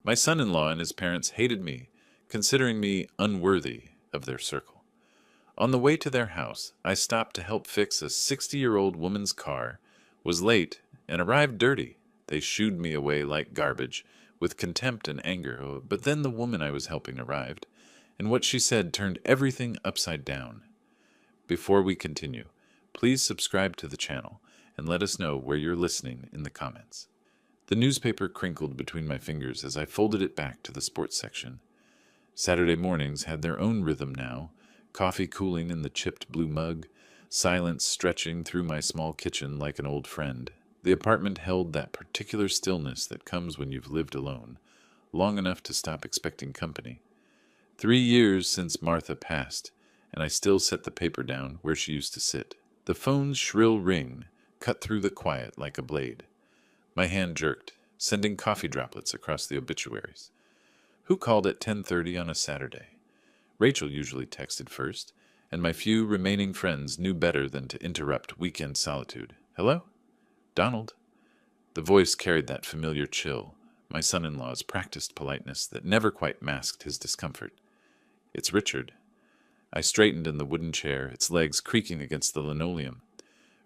My son-in-law and his parents hated me, considering me unworthy of their circle. On the way to their house, I stopped to help fix a 60-year-old woman's car, was late, and arrived dirty. They shooed me away like garbage, with contempt and anger, but then the woman I was helping arrived, and what she said turned everything upside down. Before we continue, please subscribe to the channel and let us know where you're listening in the comments. The newspaper crinkled between my fingers as I folded it back to the sports section. Saturday mornings had their own rhythm now, coffee cooling in the chipped blue mug, silence stretching through my small kitchen like an old friend. The apartment held that particular stillness that comes when you've lived alone, long enough to stop expecting company. 3 years since Martha passed, and I still set the paper down where she used to sit. The phone's shrill ring cut through the quiet like a blade. My hand jerked, sending coffee droplets across the obituaries. Who called at 10:30 on a Saturday? Rachel usually texted first, and my few remaining friends knew better than to interrupt weekend solitude. Hello? Donald. The voice carried that familiar chill, my son-in-law's practiced politeness that never quite masked his discomfort. It's Richard. I straightened in the wooden chair, its legs creaking against the linoleum.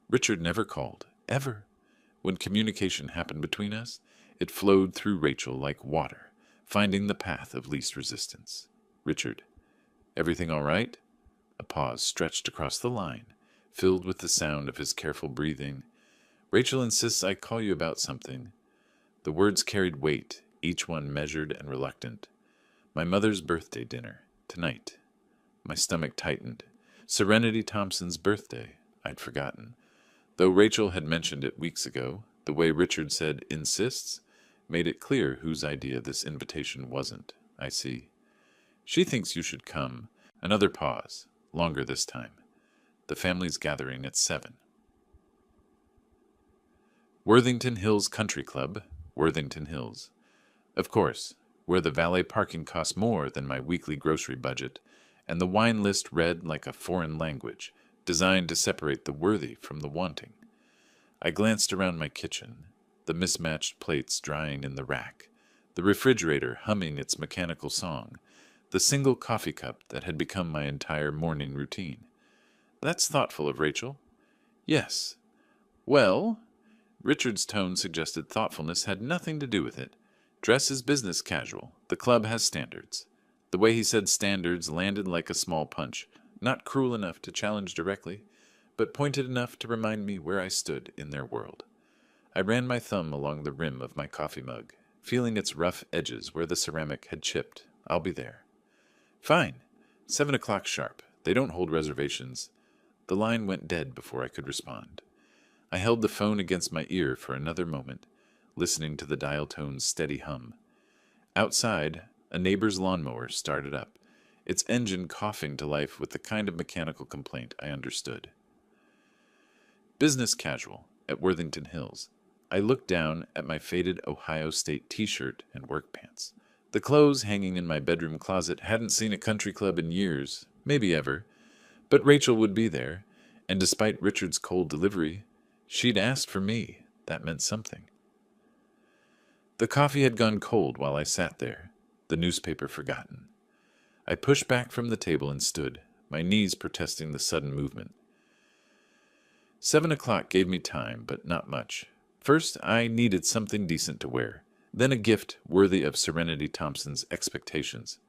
Richard never called, ever. When communication happened between us, it flowed through Rachel like water, finding the path of least resistance. Richard. Everything all right? A pause stretched across the line, filled with the sound of his careful breathing. Rachel insists I call you about something. The words carried weight, each one measured and reluctant. My mother's birthday dinner, tonight. My stomach tightened. Serenity Thompson's birthday, I'd forgotten. Though Rachel had mentioned it weeks ago, the way Richard said insists made it clear whose idea this invitation wasn't. I see. She thinks you should come. Another pause, longer this time. The family's gathering at 7. Worthington Hills Country Club, Worthington Hills. Of course, where the valet parking costs more than my weekly grocery budget, and the wine list read like a foreign language, designed to separate the worthy from the wanting. I glanced around my kitchen, the mismatched plates drying in the rack, the refrigerator humming its mechanical song, the single coffee cup that had become my entire morning routine. That's thoughtful of Rachel. Yes. Well, Richard's tone suggested thoughtfulness had nothing to do with it. Dress is business casual. The club has standards. The way he said standards landed like a small punch, not cruel enough to challenge directly, but pointed enough to remind me where I stood in their world. I ran my thumb along the rim of my coffee mug, feeling its rough edges where the ceramic had chipped. I'll be there. Fine. 7 o'clock sharp. They don't hold reservations. The line went dead before I could respond. I held the phone against my ear for another moment, listening to the dial tone's steady hum. Outside, a neighbor's lawnmower started up, its engine coughing to life with the kind of mechanical complaint I understood. Business casual at Worthington Hills. I looked down at my faded Ohio State t-shirt and work pants. The clothes hanging in my bedroom closet hadn't seen a country club in years, maybe ever, but Rachel would be there, and despite Richard's cold delivery, she'd asked for me. That meant something. The coffee had gone cold while I sat there, the newspaper forgotten. I pushed back from the table and stood, my knees protesting the sudden movement. 7 o'clock gave me time, but not much. First, I needed something decent to wear, then a gift worthy of Serenity Thompson's expectations.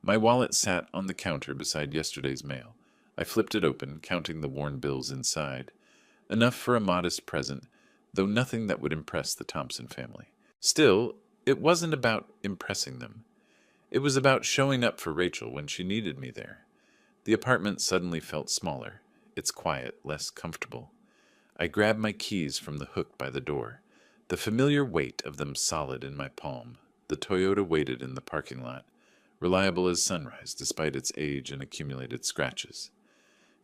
My wallet sat on the counter beside yesterday's mail. I flipped it open, counting the worn bills inside. Enough for a modest present, though nothing that would impress the Thompson family. Still, it wasn't about impressing them. It was about showing up for Rachel when she needed me there. The apartment suddenly felt smaller, its quiet less comfortable. I grabbed my keys from the hook by the door, the familiar weight of them solid in my palm. The Toyota waited in the parking lot, reliable as sunrise despite its age and accumulated scratches.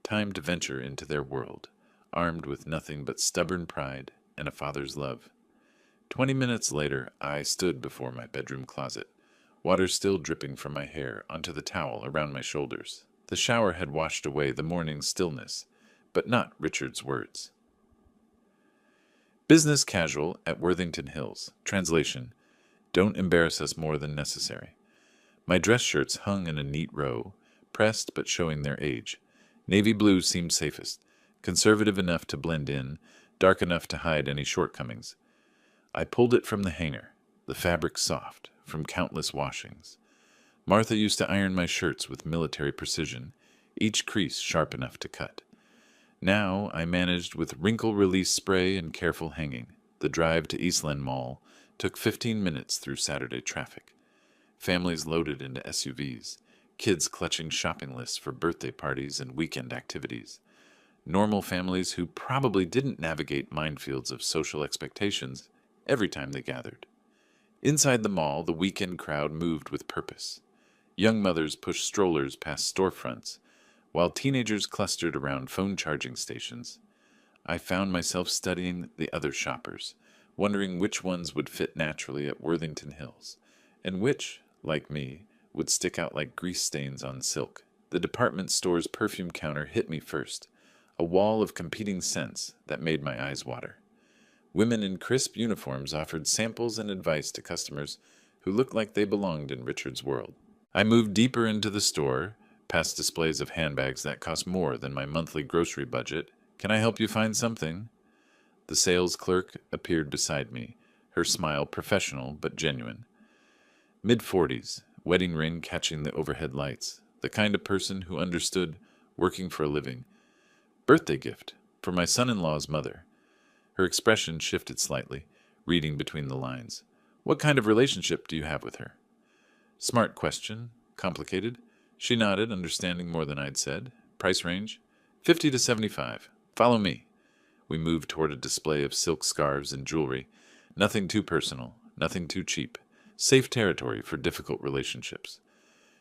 Time to venture into their world, armed with nothing but stubborn pride and a father's love. 20 minutes later, I stood before my bedroom closet, water still dripping from my hair onto the towel around my shoulders. The shower had washed away the morning's stillness, but not Richard's words. Business casual at Worthington Hills. Translation: Don't embarrass us more than necessary. My dress shirts hung in a neat row, pressed but showing their age. Navy blue seemed safest, conservative enough to blend in, dark enough to hide any shortcomings. I pulled it from the hanger, the fabric soft, from countless washings. Martha used to iron my shirts with military precision, each crease sharp enough to cut. Now I managed with wrinkle-release spray and careful hanging. The drive to Eastland Mall took 15 minutes through Saturday traffic. Families loaded into SUVs, kids clutching shopping lists for birthday parties and weekend activities. Normal families who probably didn't navigate minefields of social expectations every time they gathered. Inside the mall, the weekend crowd moved with purpose. Young mothers pushed strollers past storefronts, while teenagers clustered around phone charging stations. I found myself studying the other shoppers, wondering which ones would fit naturally at Worthington Hills, and which, like me, would stick out like grease stains on silk. The department store's perfume counter hit me first, a wall of competing scents that made my eyes water. Women in crisp uniforms offered samples and advice to customers who looked like they belonged in Richard's world. I moved deeper into the store, past displays of handbags that cost more than my monthly grocery budget. Can I help you find something? The sales clerk appeared beside me, her smile professional but genuine. Mid-40s, wedding ring catching the overhead lights, the kind of person who understood working for a living. Birthday gift for my son-in-law's mother. Her expression shifted slightly, reading between the lines. What kind of relationship do you have with her? Smart question. Complicated. She nodded, understanding more than I'd said. Price range? 50 to 75. Follow me. We moved toward a display of silk scarves and jewelry. Nothing too personal, nothing too cheap. Safe territory for difficult relationships.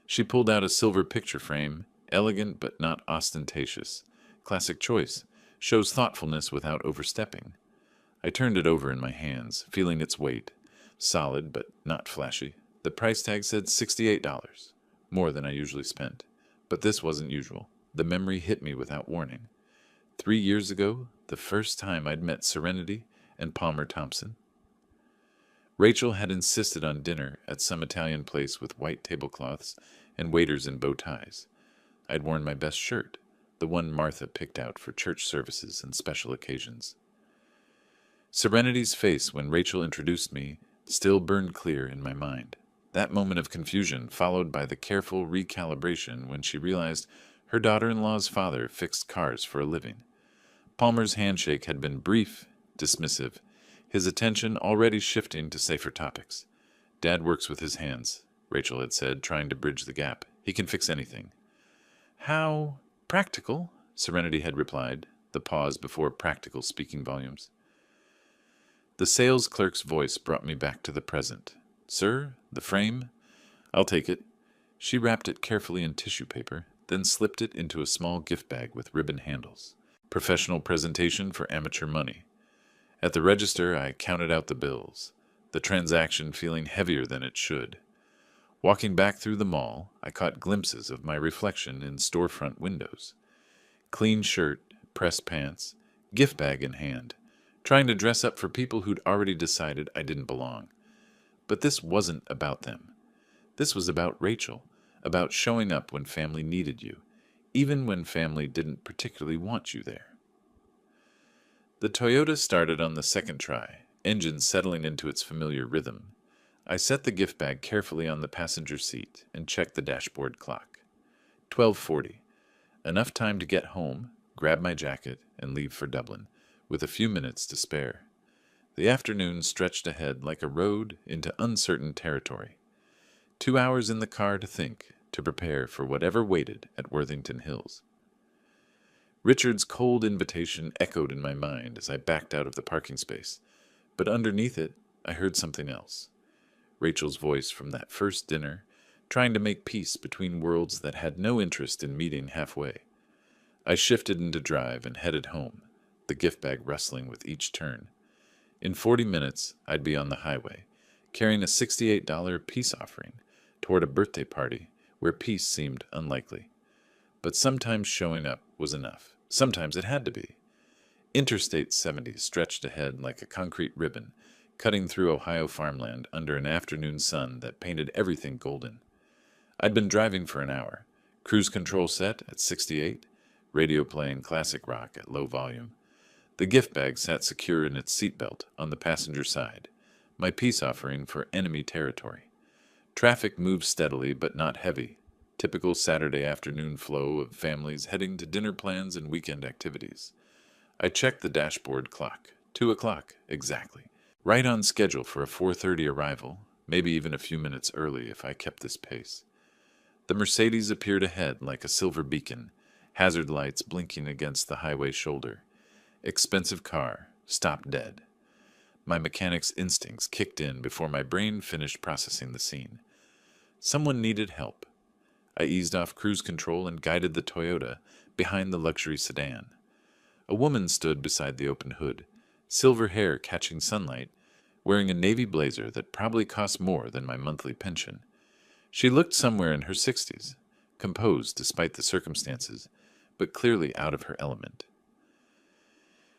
She pulled out a silver picture frame, elegant but not ostentatious. Classic choice. Shows thoughtfulness without overstepping. I turned it over in my hands, feeling its weight. Solid, but not flashy. The price tag said $68, more than I usually spent. But this wasn't usual. The memory hit me without warning. 3 years ago, the first time I'd met Serenity and Palmer Thompson. Rachel had insisted on dinner at some Italian place with white tablecloths and waiters in bow ties. I'd worn my best shirt, the one Martha picked out for church services and special occasions. Serenity's face when Rachel introduced me still burned clear in my mind. That moment of confusion followed by the careful recalibration when she realized her daughter-in-law's father fixed cars for a living. Palmer's handshake had been brief, dismissive, his attention already shifting to safer topics. Dad works with his hands, Rachel had said, trying to bridge the gap. He can fix anything. How practical, Serenity had replied, the pause before practical speaking volumes. The sales clerk's voice brought me back to the present. Sir, the frame? I'll take it. She wrapped it carefully in tissue paper, then slipped it into a small gift bag with ribbon handles. Professional presentation for amateur money. At the register, I counted out the bills, the transaction feeling heavier than it should. Walking back through the mall, I caught glimpses of my reflection in storefront windows. Clean shirt, pressed pants, gift bag in hand, trying to dress up for people who'd already decided I didn't belong. But this wasn't about them. This was about Rachel, about showing up when family needed you, even when family didn't particularly want you there. The Toyota started on the second try, engine settling into its familiar rhythm. I set the gift bag carefully on the passenger seat and checked the dashboard clock. 12:40. Enough time to get home, grab my jacket, and leave for Dublin, with a few minutes to spare. The afternoon stretched ahead like a road into uncertain territory. 2 hours in the car to think, to prepare for whatever waited at Worthington Hills. Richard's cold invitation echoed in my mind as I backed out of the parking space, but underneath it, I heard something else. Rachel's voice from that first dinner, trying to make peace between worlds that had no interest in meeting halfway. I shifted into drive and headed home, the gift bag rustling with each turn. In 40 minutes, I'd be on the highway, carrying a $68 peace offering toward a birthday party where peace seemed unlikely. But sometimes showing up was enough. Sometimes it had to be. Interstate 70 stretched ahead like a concrete ribbon, cutting through Ohio farmland under an afternoon sun that painted everything golden. I'd been driving for an hour, cruise control set at 68, radio playing classic rock at low volume. The gift bag sat secure in its seatbelt on the passenger side, my peace offering for enemy territory. Traffic moved steadily but not heavy, typical Saturday afternoon flow of families heading to dinner plans and weekend activities. I checked the dashboard clock. 2 o'clock, exactly. Right on schedule for a 4:30 arrival, maybe even a few minutes early if I kept this pace. The Mercedes appeared ahead like a silver beacon, hazard lights blinking against the highway shoulder. Expensive car, stopped dead. My mechanic's instincts kicked in before my brain finished processing the scene. Someone needed help. I eased off cruise control and guided the Toyota behind the luxury sedan. A woman stood beside the open hood, silver hair catching sunlight, wearing a navy blazer that probably cost more than my monthly pension. She looked somewhere in her 60s, composed despite the circumstances, but clearly out of her element.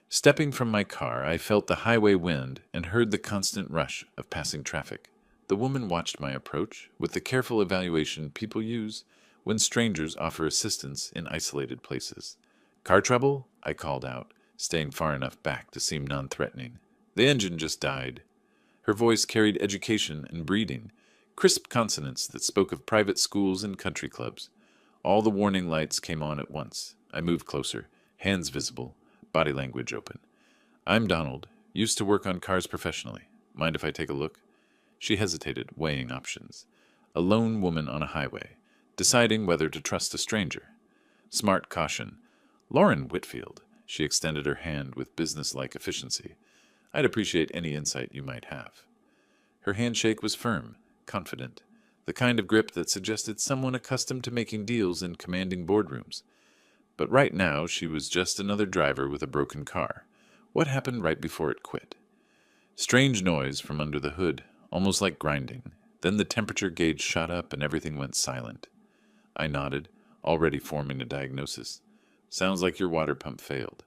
Stepping from my car, I felt the highway wind and heard the constant rush of passing traffic. The woman watched my approach with the careful evaluation people use when strangers offer assistance in isolated places. "Car trouble?" I called out, staying far enough back to seem non-threatening. "The engine just died." Her voice carried education and breeding, crisp consonants that spoke of private schools and country clubs. All the warning lights came on at once. I moved closer, hands visible, body language open. "I'm Donald. Used to work on cars professionally. Mind if I take a look?" She hesitated, weighing options. A lone woman on a highway, deciding whether to trust a stranger. Smart caution. "Lauren Whitfield." She extended her hand with business-like efficiency. "I'd appreciate any insight you might have." Her handshake was firm, confident, the kind of grip that suggested someone accustomed to making deals in commanding boardrooms. But right now she was just another driver with a broken car. What happened right before it quit? Strange noise from under the hood, almost like grinding. Then the temperature gauge shot up and everything went silent. I nodded, already forming a diagnosis. "Sounds like your water pump failed.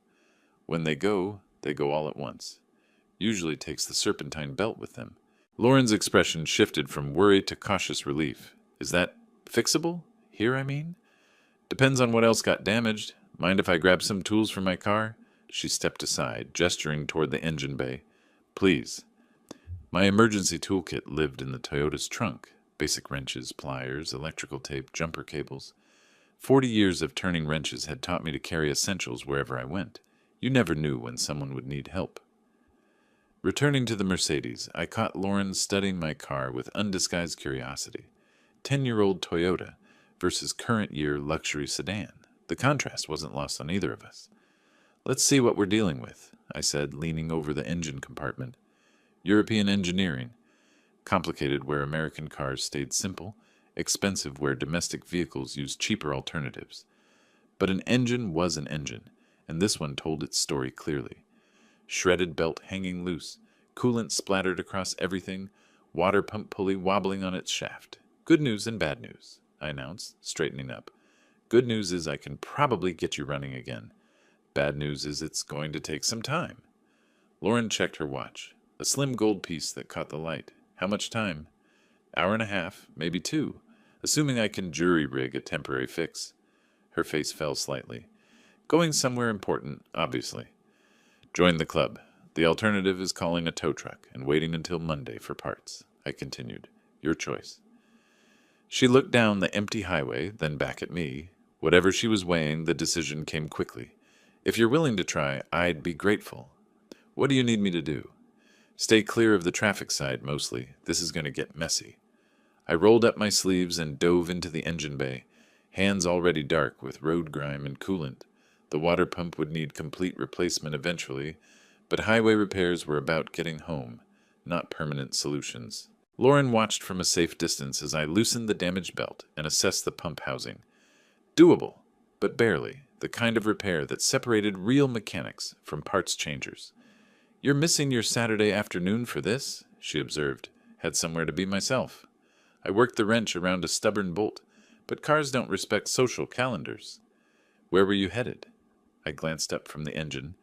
When they go all at once. Usually takes the serpentine belt with them." Lauren's expression shifted from worry to cautious relief. "Is that fixable? Here, I mean?" "Depends on what else got damaged. Mind if I grab some tools from my car?" She stepped aside, gesturing toward the engine bay. "Please." My emergency toolkit lived in the Toyota's trunk. Basic wrenches, pliers, electrical tape, jumper cables. 40 years of turning wrenches had taught me to carry essentials wherever I went. You never knew when someone would need help. Returning to the Mercedes, I caught Lauren studying my car with undisguised curiosity. 10-year-old Toyota versus current year luxury sedan. The contrast wasn't lost on either of us. "Let's see what we're dealing with," I said, leaning over the engine compartment. European engineering. Complicated where American cars stayed simple, expensive where domestic vehicles used cheaper alternatives. But an engine was an engine, and this one told its story clearly. Shredded belt hanging loose, coolant splattered across everything, water pump pulley wobbling on its shaft. "Good news and bad news," I announced, straightening up. "Good news is I can probably get you running again. Bad news is it's going to take some time." Lauren checked her watch. A slim gold piece that caught the light. "How much time?" "Hour and a half, maybe 2, assuming I can jury-rig a temporary fix." Her face fell slightly. "Going somewhere important, obviously." "Join the club. The alternative is calling a tow truck and waiting until Monday for parts," I continued. "Your choice." She looked down the empty highway, then back at me. Whatever she was weighing, the decision came quickly. "If you're willing to try, I'd be grateful." "What do you need me to do?" "Stay clear of the traffic side, mostly. This is going to get messy." I rolled up my sleeves and dove into the engine bay, hands already dark with road grime and coolant. The water pump would need complete replacement eventually, but highway repairs were about getting home, not permanent solutions. Lauren watched from a safe distance as I loosened the damaged belt and assessed the pump housing. Doable, but barely, the kind of repair that separated real mechanics from parts changers. "You're missing your Saturday afternoon for this," she observed. "Had somewhere to be myself. I worked the wrench around a stubborn bolt, but cars don't respect social calendars." "Where were you headed?" I glanced up from the engine.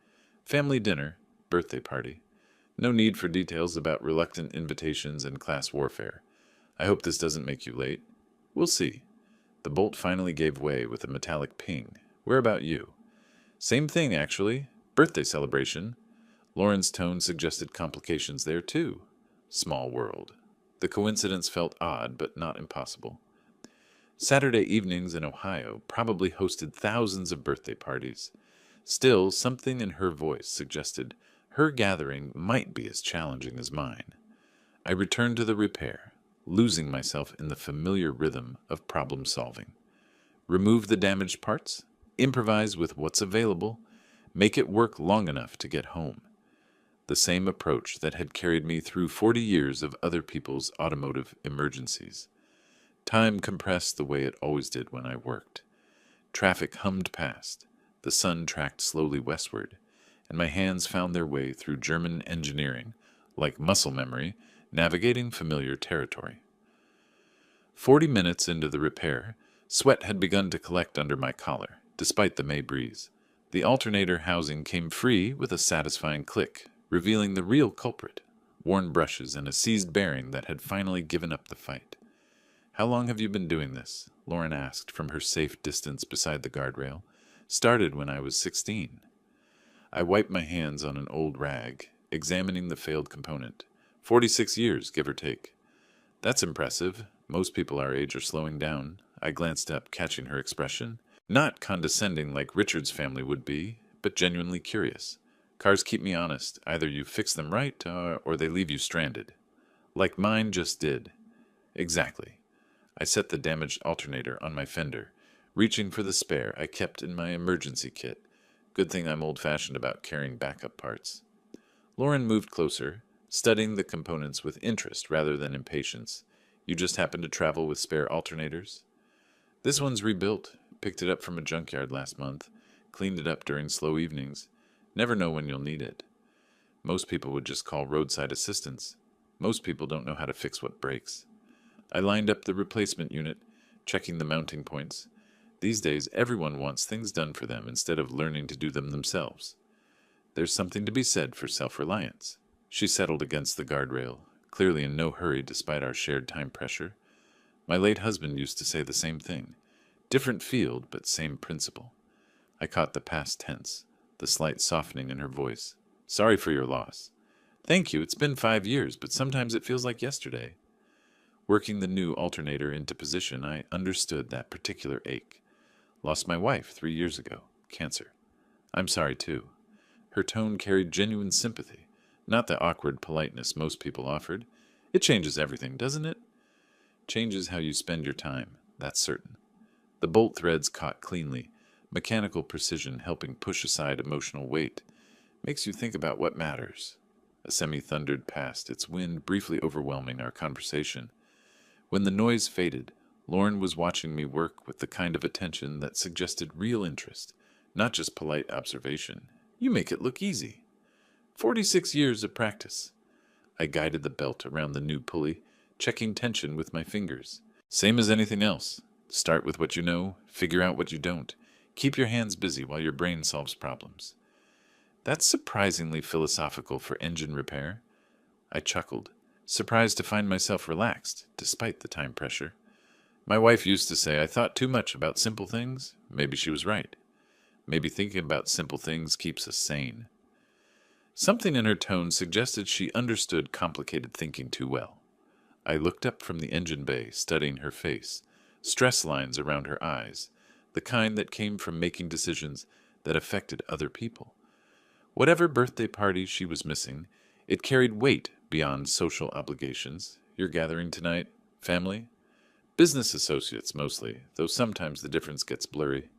"Family dinner, birthday party." No need for details about reluctant invitations and class warfare. I hope this doesn't make you late. We'll see. The bolt finally gave way with a metallic ping. Where about you? Same thing, actually. Birthday celebration. Lauren's tone suggested complications there, too. Small world. The coincidence felt odd, but not impossible. Saturday evenings in Ohio probably hosted thousands of birthday parties. Still, something in her voice suggested her gathering might be as challenging as mine. I returned to the repair, losing myself in the familiar rhythm of problem solving. Remove the damaged parts, improvise with what's available, make it work long enough to get home. The same approach that had carried me through 40 years of other people's automotive emergencies. Time compressed the way it always did when I worked. Traffic hummed past, the sun tracked slowly westward, and my hands found their way through German engineering, like muscle memory, navigating familiar territory. 40 minutes into the repair, sweat had begun to collect under my collar, despite the May breeze. The alternator housing came free with a satisfying click, revealing the real culprit, worn brushes and a seized bearing that had finally given up the fight. How long have you been doing this? Lauren asked from her safe distance beside the guardrail. Started when I was 16. I wiped my hands on an old rag, examining the failed component. 46 years, give or take. That's impressive. Most people our age are slowing down. I glanced up, catching her expression. Not condescending like Richard's family would be, but genuinely curious. Cars keep me honest. Either you fix them right, or they leave you stranded. Like mine just did. Exactly. I set the damaged alternator on my fender, reaching for the spare I kept in my emergency kit. Good thing I'm old-fashioned about carrying backup parts. Lauren moved closer, studying the components with interest rather than impatience. You just happen to travel with spare alternators? This one's rebuilt. Picked it up from a junkyard last month. Cleaned it up during slow evenings. Never know when you'll need it. Most people would just call roadside assistance. Most people don't know how to fix what breaks. I lined up the replacement unit, checking the mounting points. These days, everyone wants things done for them instead of learning to do them themselves. There's something to be said for self-reliance. She settled against the guardrail, clearly in no hurry despite our shared time pressure. My late husband used to say the same thing. Different field, but same principle. I caught the past tense, the slight softening in her voice. Sorry for your loss. Thank you, it's been 5 years, but sometimes it feels like yesterday. Working the new alternator into position, I understood that particular ache. Lost my wife 3 years ago. Cancer. I'm sorry, too. Her tone carried genuine sympathy, not the awkward politeness most people offered. It changes everything, doesn't it? Changes how you spend your time, that's certain. The bolt threads caught cleanly, mechanical precision helping push aside emotional weight. Makes you think about what matters. A semi thundered past, its wind briefly overwhelming our conversation. When the noise faded, Lauren was watching me work with the kind of attention that suggested real interest, not just polite observation. You make it look easy. 46 years of practice. I guided the belt around the new pulley, checking tension with my fingers. Same as anything else. Start with what you know, figure out what you don't. Keep your hands busy while your brain solves problems. That's surprisingly philosophical for engine repair. I chuckled, surprised to find myself relaxed, despite the time pressure. My wife used to say I thought too much about simple things. Maybe she was right. Maybe thinking about simple things keeps us sane. Something in her tone suggested she understood complicated thinking too well. I looked up from the engine bay, studying her face, stress lines around her eyes, the kind that came from making decisions that affected other people. Whatever birthday party she was missing, it carried weight beyond social obligations. Your gathering tonight? Family? Business associates mostly, though sometimes the difference gets blurry.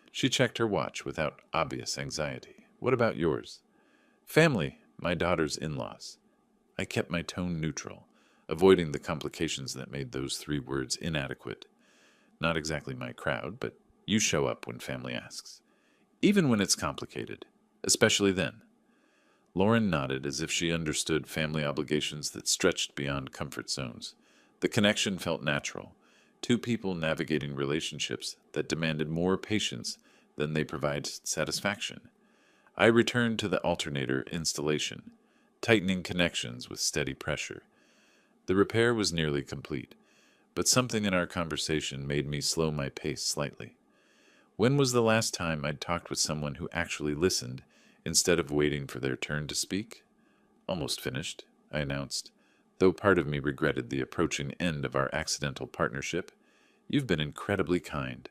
She checked her watch without obvious anxiety. What about yours? Family, my daughter's in-laws. I kept my tone neutral, avoiding the complications that made those 3 words inadequate. Not exactly my crowd, but you show up when family asks. Even when it's complicated, especially then. Lauren nodded as if she understood family obligations that stretched beyond comfort zones. The connection felt natural. 2 people navigating relationships that demanded more patience than they provided satisfaction. I returned to the alternator installation. tightening connections with steady pressure. The repair was nearly complete, but something in our conversation made me slow my pace slightly. When was the last time I'd talked with someone who actually listened instead of waiting for their turn to speak? Almost finished, I announced, though part of me regretted the approaching end of our accidental partnership. You've been incredibly kind.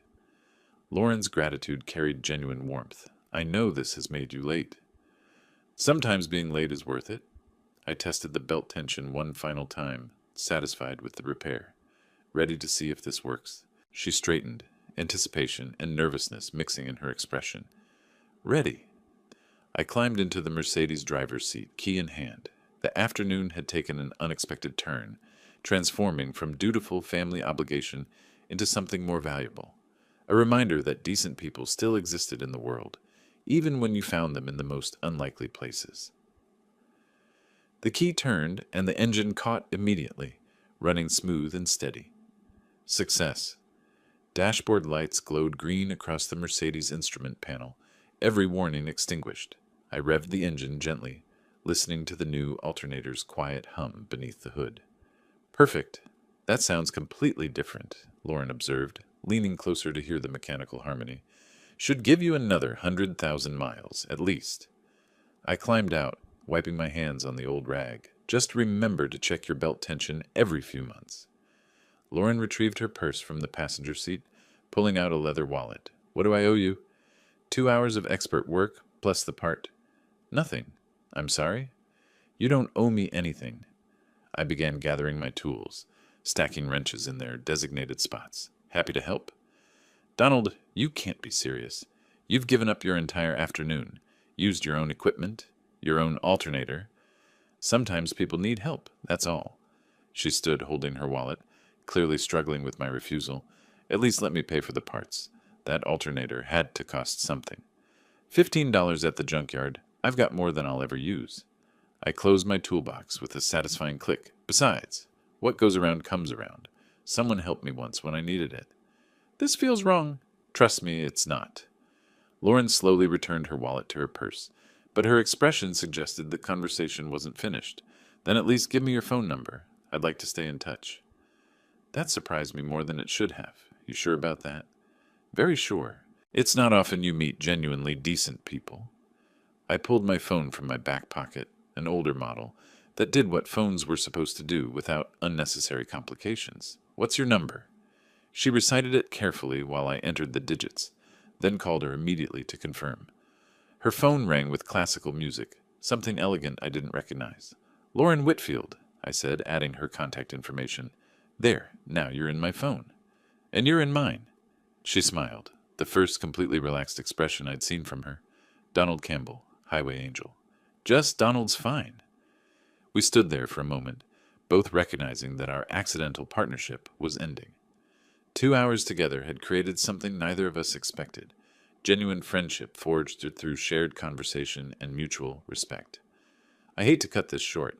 Lauren's gratitude carried genuine warmth. I know this has made you late. Sometimes being late is worth it. I tested the belt tension one final time, satisfied with the repair. Ready to see if this works. She straightened, anticipation and nervousness mixing in her expression. Ready. I climbed into the Mercedes driver's seat, key in hand. The afternoon had taken an unexpected turn, transforming from dutiful family obligation into something more valuable. A reminder that decent people still existed in the world, even when you found them in the most unlikely places. The key turned, and the engine caught immediately, running smooth and steady. Success. Dashboard lights glowed green across the Mercedes instrument panel, every warning extinguished. I revved the engine gently, listening to the new alternator's quiet hum beneath the hood. Perfect. That sounds completely different, Lauren observed, leaning closer to hear the mechanical harmony. Should give you another 100,000 miles, at least. I climbed out, wiping my hands on the old rag. Just remember to check your belt tension every few months. Lauren retrieved her purse from the passenger seat, pulling out a leather wallet. What do I owe you? 2 hours of expert work, plus the part. Nothing. I'm sorry? You don't owe me anything. I began gathering my tools, stacking wrenches in their designated spots. Happy to help? Donald, you can't be serious. You've given up your entire afternoon, used your own equipment, your own alternator. Sometimes people need help, that's all. She stood holding her wallet, clearly struggling with my refusal. At least let me pay for the parts. That alternator had to cost something. $15 at the junkyard. I've got more than I'll ever use. I closed my toolbox with a satisfying click. Besides, what goes around comes around. Someone helped me once when I needed it. This feels wrong. Trust me, it's not. Lauren slowly returned her wallet to her purse, but her expression suggested the conversation wasn't finished. Then at least give me your phone number. I'd like to stay in touch. That surprised me more than it should have. You sure about that? Very sure. It's not often you meet genuinely decent people. I pulled my phone from my back pocket, an older model, that did what phones were supposed to do without unnecessary complications. What's your number? She recited it carefully while I entered the digits, then called her immediately to confirm. Her phone rang with classical music, something elegant I didn't recognize. Lauren Whitfield, I said, adding her contact information. There, now you're in my phone. And you're in mine. She smiled, the first completely relaxed expression I'd seen from her. Donald Campbell, Highway Angel. Just Donald's fine. We stood there for a moment, both recognizing that our accidental partnership was ending. 2 hours together had created something neither of us expected. Genuine friendship forged through shared conversation and mutual respect. I hate to cut this short,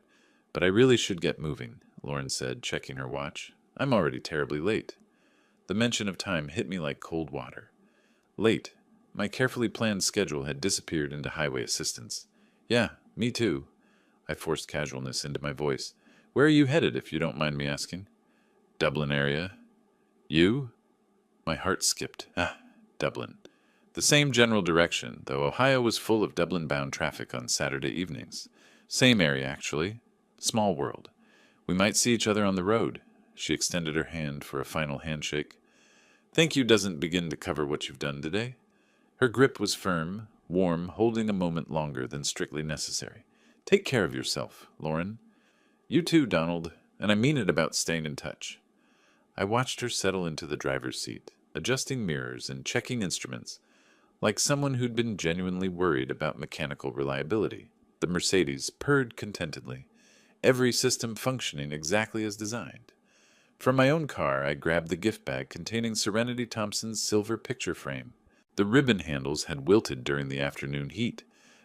but I really should get moving, Lauren said, checking her watch. I'm already terribly late. The mention of time hit me like cold water. Late. My carefully planned schedule had disappeared into highway assistance. Yeah, me too. I forced casualness into my voice. Where are you headed, if you don't mind me asking? Dublin area. You? My heart skipped. Dublin. The same general direction, though Ohio was full of Dublin-bound traffic on Saturday evenings. Same area, actually. Small world. We might see each other on the road. She extended her hand for a final handshake. Thank you doesn't begin to cover what you've done today. Her grip was firm, warm, holding a moment longer than strictly necessary. Take care of yourself, Lauren. You too, Donald, and I mean it about staying in touch. I watched her settle into the driver's seat, adjusting mirrors and checking instruments, like someone who'd been genuinely worried about mechanical reliability. The Mercedes purred contentedly, every system functioning exactly as designed. From my own car, I grabbed the gift bag containing Serenity Thompson's silver picture frame. The ribbon handles had wilted during the afternoon heat,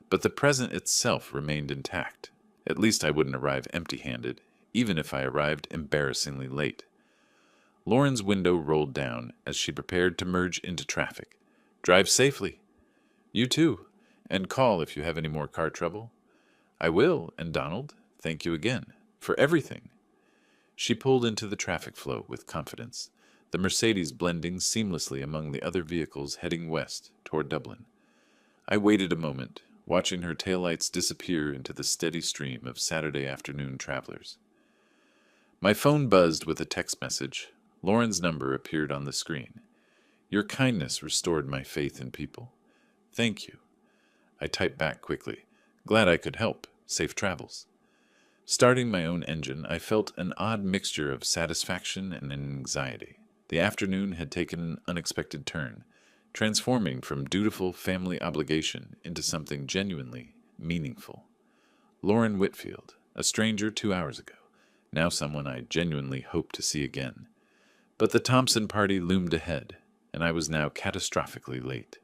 but the present itself remained intact. At least I wouldn't arrive empty-handed, even if I arrived embarrassingly late. Lauren's window rolled down as she prepared to merge into traffic. Drive safely. You too, and call if you have any more car trouble. I will, and Donald, thank you again, for everything. She pulled into the traffic flow with confidence, the Mercedes blending seamlessly among the other vehicles heading west toward Dublin. I waited a moment, watching her taillights disappear into the steady stream of Saturday afternoon travelers. My phone buzzed with a text message. Lauren's number appeared on the screen. Your kindness restored my faith in people. Thank you. I typed back quickly. Glad I could help. Safe travels. Starting my own engine, I felt an odd mixture of satisfaction and anxiety. The afternoon had taken an unexpected turn, transforming from dutiful family obligation into something genuinely meaningful. Lauren Whitfield, a stranger 2 hours ago, now someone I genuinely hoped to see again. But the Thompson party loomed ahead, and I was now catastrophically late.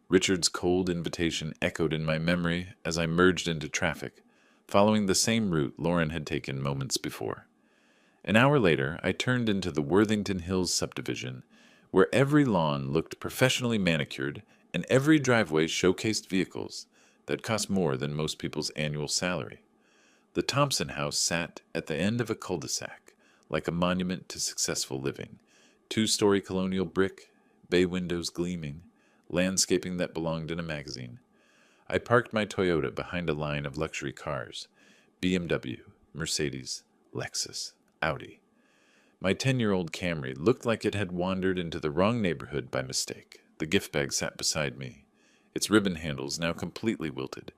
Richard's cold invitation echoed in my memory as I merged into traffic, following the same route Lauren had taken moments before. An hour later, I turned into the Worthington Hills subdivision, where every lawn looked professionally manicured and every driveway showcased vehicles that cost more than most people's annual salary. The Thompson house sat at the end of a cul-de-sac, like a monument to successful living. 2-story colonial brick, bay windows gleaming, landscaping that belonged in a magazine. I parked my Toyota behind a line of luxury cars: BMW, Mercedes, Lexus, Audi. My 10-year-old Camry looked like it had wandered into the wrong neighborhood by mistake. The gift bag sat beside me, its ribbon handles now completely wilted,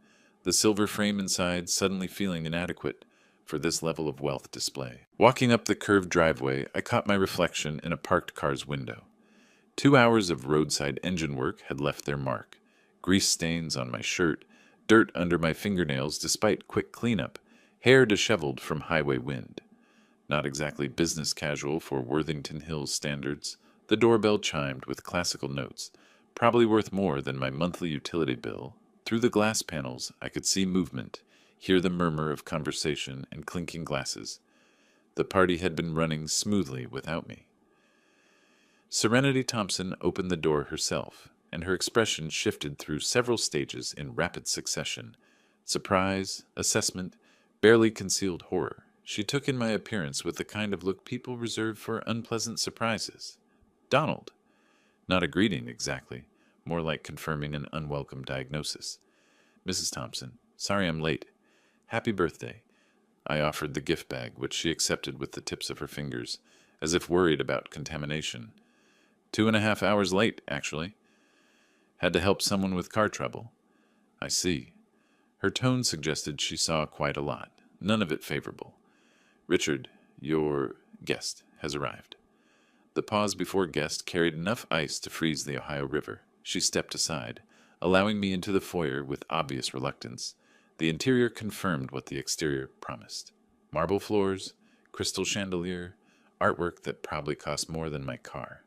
the silver frame inside suddenly feeling inadequate for this level of wealth display. Walking up the curved driveway, I caught my reflection in a parked car's window. 2 hours of roadside engine work had left their mark. Grease stains on my shirt, dirt under my fingernails despite quick cleanup, hair disheveled from highway wind. Not exactly business casual for Worthington Hills standards, the doorbell chimed with classical notes, probably worth more than my monthly utility bill. Through the glass panels, I could see movement, hear the murmur of conversation and clinking glasses. The party had been running smoothly without me. Serenity Thompson opened the door herself, and her expression shifted through several stages in rapid succession. Surprise, assessment, barely concealed horror. She took in my appearance with the kind of look people reserve for unpleasant surprises. Donald. Not a greeting, exactly. More like confirming an unwelcome diagnosis. Mrs. Thompson, sorry I'm late. Happy birthday. I offered the gift bag, which she accepted with the tips of her fingers, as if worried about contamination. 2.5 hours late, actually. Had to help someone with car trouble. I see. Her tone suggested she saw quite a lot, none of it favorable. Richard, your guest has arrived. The pause before guest carried enough ice to freeze the Ohio River. She stepped aside, allowing me into the foyer with obvious reluctance. The interior confirmed what the exterior promised. Marble floors, crystal chandelier, artwork that probably cost more than my car.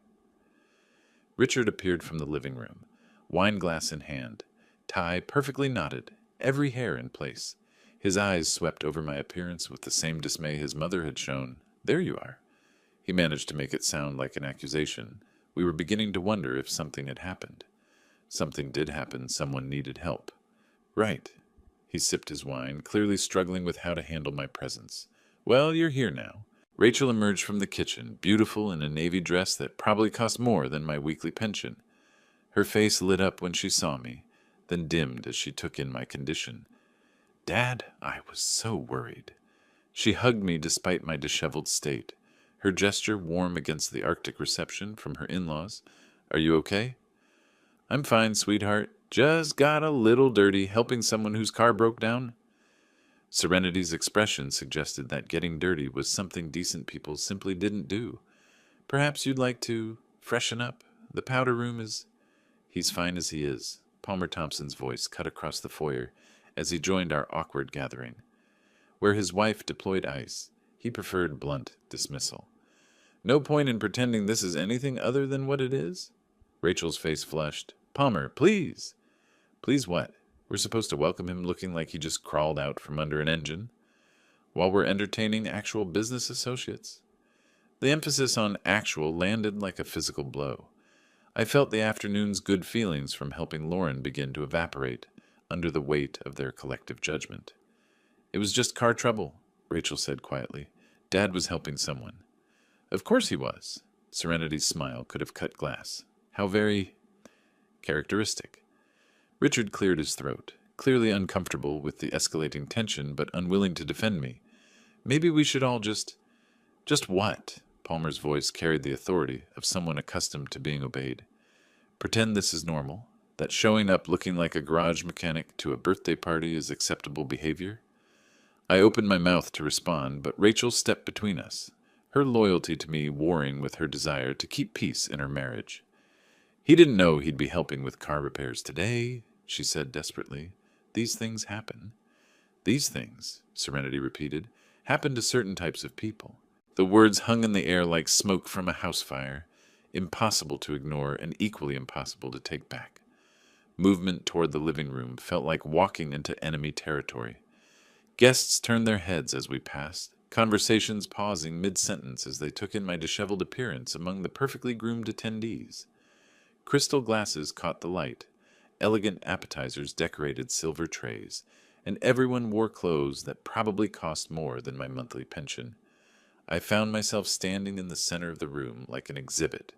Richard appeared from the living room, wine glass in hand, tie perfectly knotted, every hair in place. His eyes swept over my appearance with the same dismay his mother had shown. There you are. He managed to make it sound like an accusation. We were beginning to wonder if something had happened. Something did happen. Someone needed help. Right. He sipped his wine, clearly struggling with how to handle my presence. Well, you're here now. Rachel emerged from the kitchen, beautiful in a navy dress that probably cost more than my weekly pension. Her face lit up when she saw me, then dimmed as she took in my condition. Dad, I was so worried. She hugged me despite my disheveled state, her gesture warm against the Arctic reception from her in-laws. Are you okay? I'm fine, sweetheart. Just got a little dirty helping someone whose car broke down. Serenity's expression suggested that getting dirty was something decent people simply didn't do. Perhaps you'd like to freshen up. The powder room is... He's fine as he is. Palmer Thompson's voice cut across the foyer as he joined our awkward gathering. Where his wife deployed ice, he preferred blunt dismissal. No point in pretending this is anything other than what it is? Rachel's face flushed. Palmer, please. Please what? We're supposed to welcome him looking like he just crawled out from under an engine, while we're entertaining actual business associates? The emphasis on actual landed like a physical blow. I felt the afternoon's good feelings from helping Lauren begin to evaporate. under the weight of their collective judgment. "It was just car trouble," Rachel said quietly. "Dad was helping someone." "Of course he was." Serenity's smile could have cut glass. "How very characteristic." Richard cleared his throat, clearly uncomfortable with the escalating tension but unwilling to defend me. "Maybe we should all just—" "Just what?" Palmer's voice carried the authority of someone accustomed to being obeyed. "Pretend this is normal, that showing up looking like a garage mechanic to a birthday party is acceptable behavior?" I opened my mouth to respond, but Rachel stepped between us, her loyalty to me warring with her desire to keep peace in her marriage. "He didn't know he'd be helping with car repairs today," she said desperately. "These things happen." "These things," Serenity repeated, "happen to certain types of people." The words hung in the air like smoke from a house fire, impossible to ignore and equally impossible to take back. Movement toward the living room felt like walking into enemy territory. Guests turned their heads as we passed, conversations pausing mid-sentence as they took in my disheveled appearance among the perfectly groomed attendees. Crystal glasses caught the light, elegant appetizers decorated silver trays, and everyone wore clothes that probably cost more than my monthly pension. I found myself standing in the center of the room like an exhibit,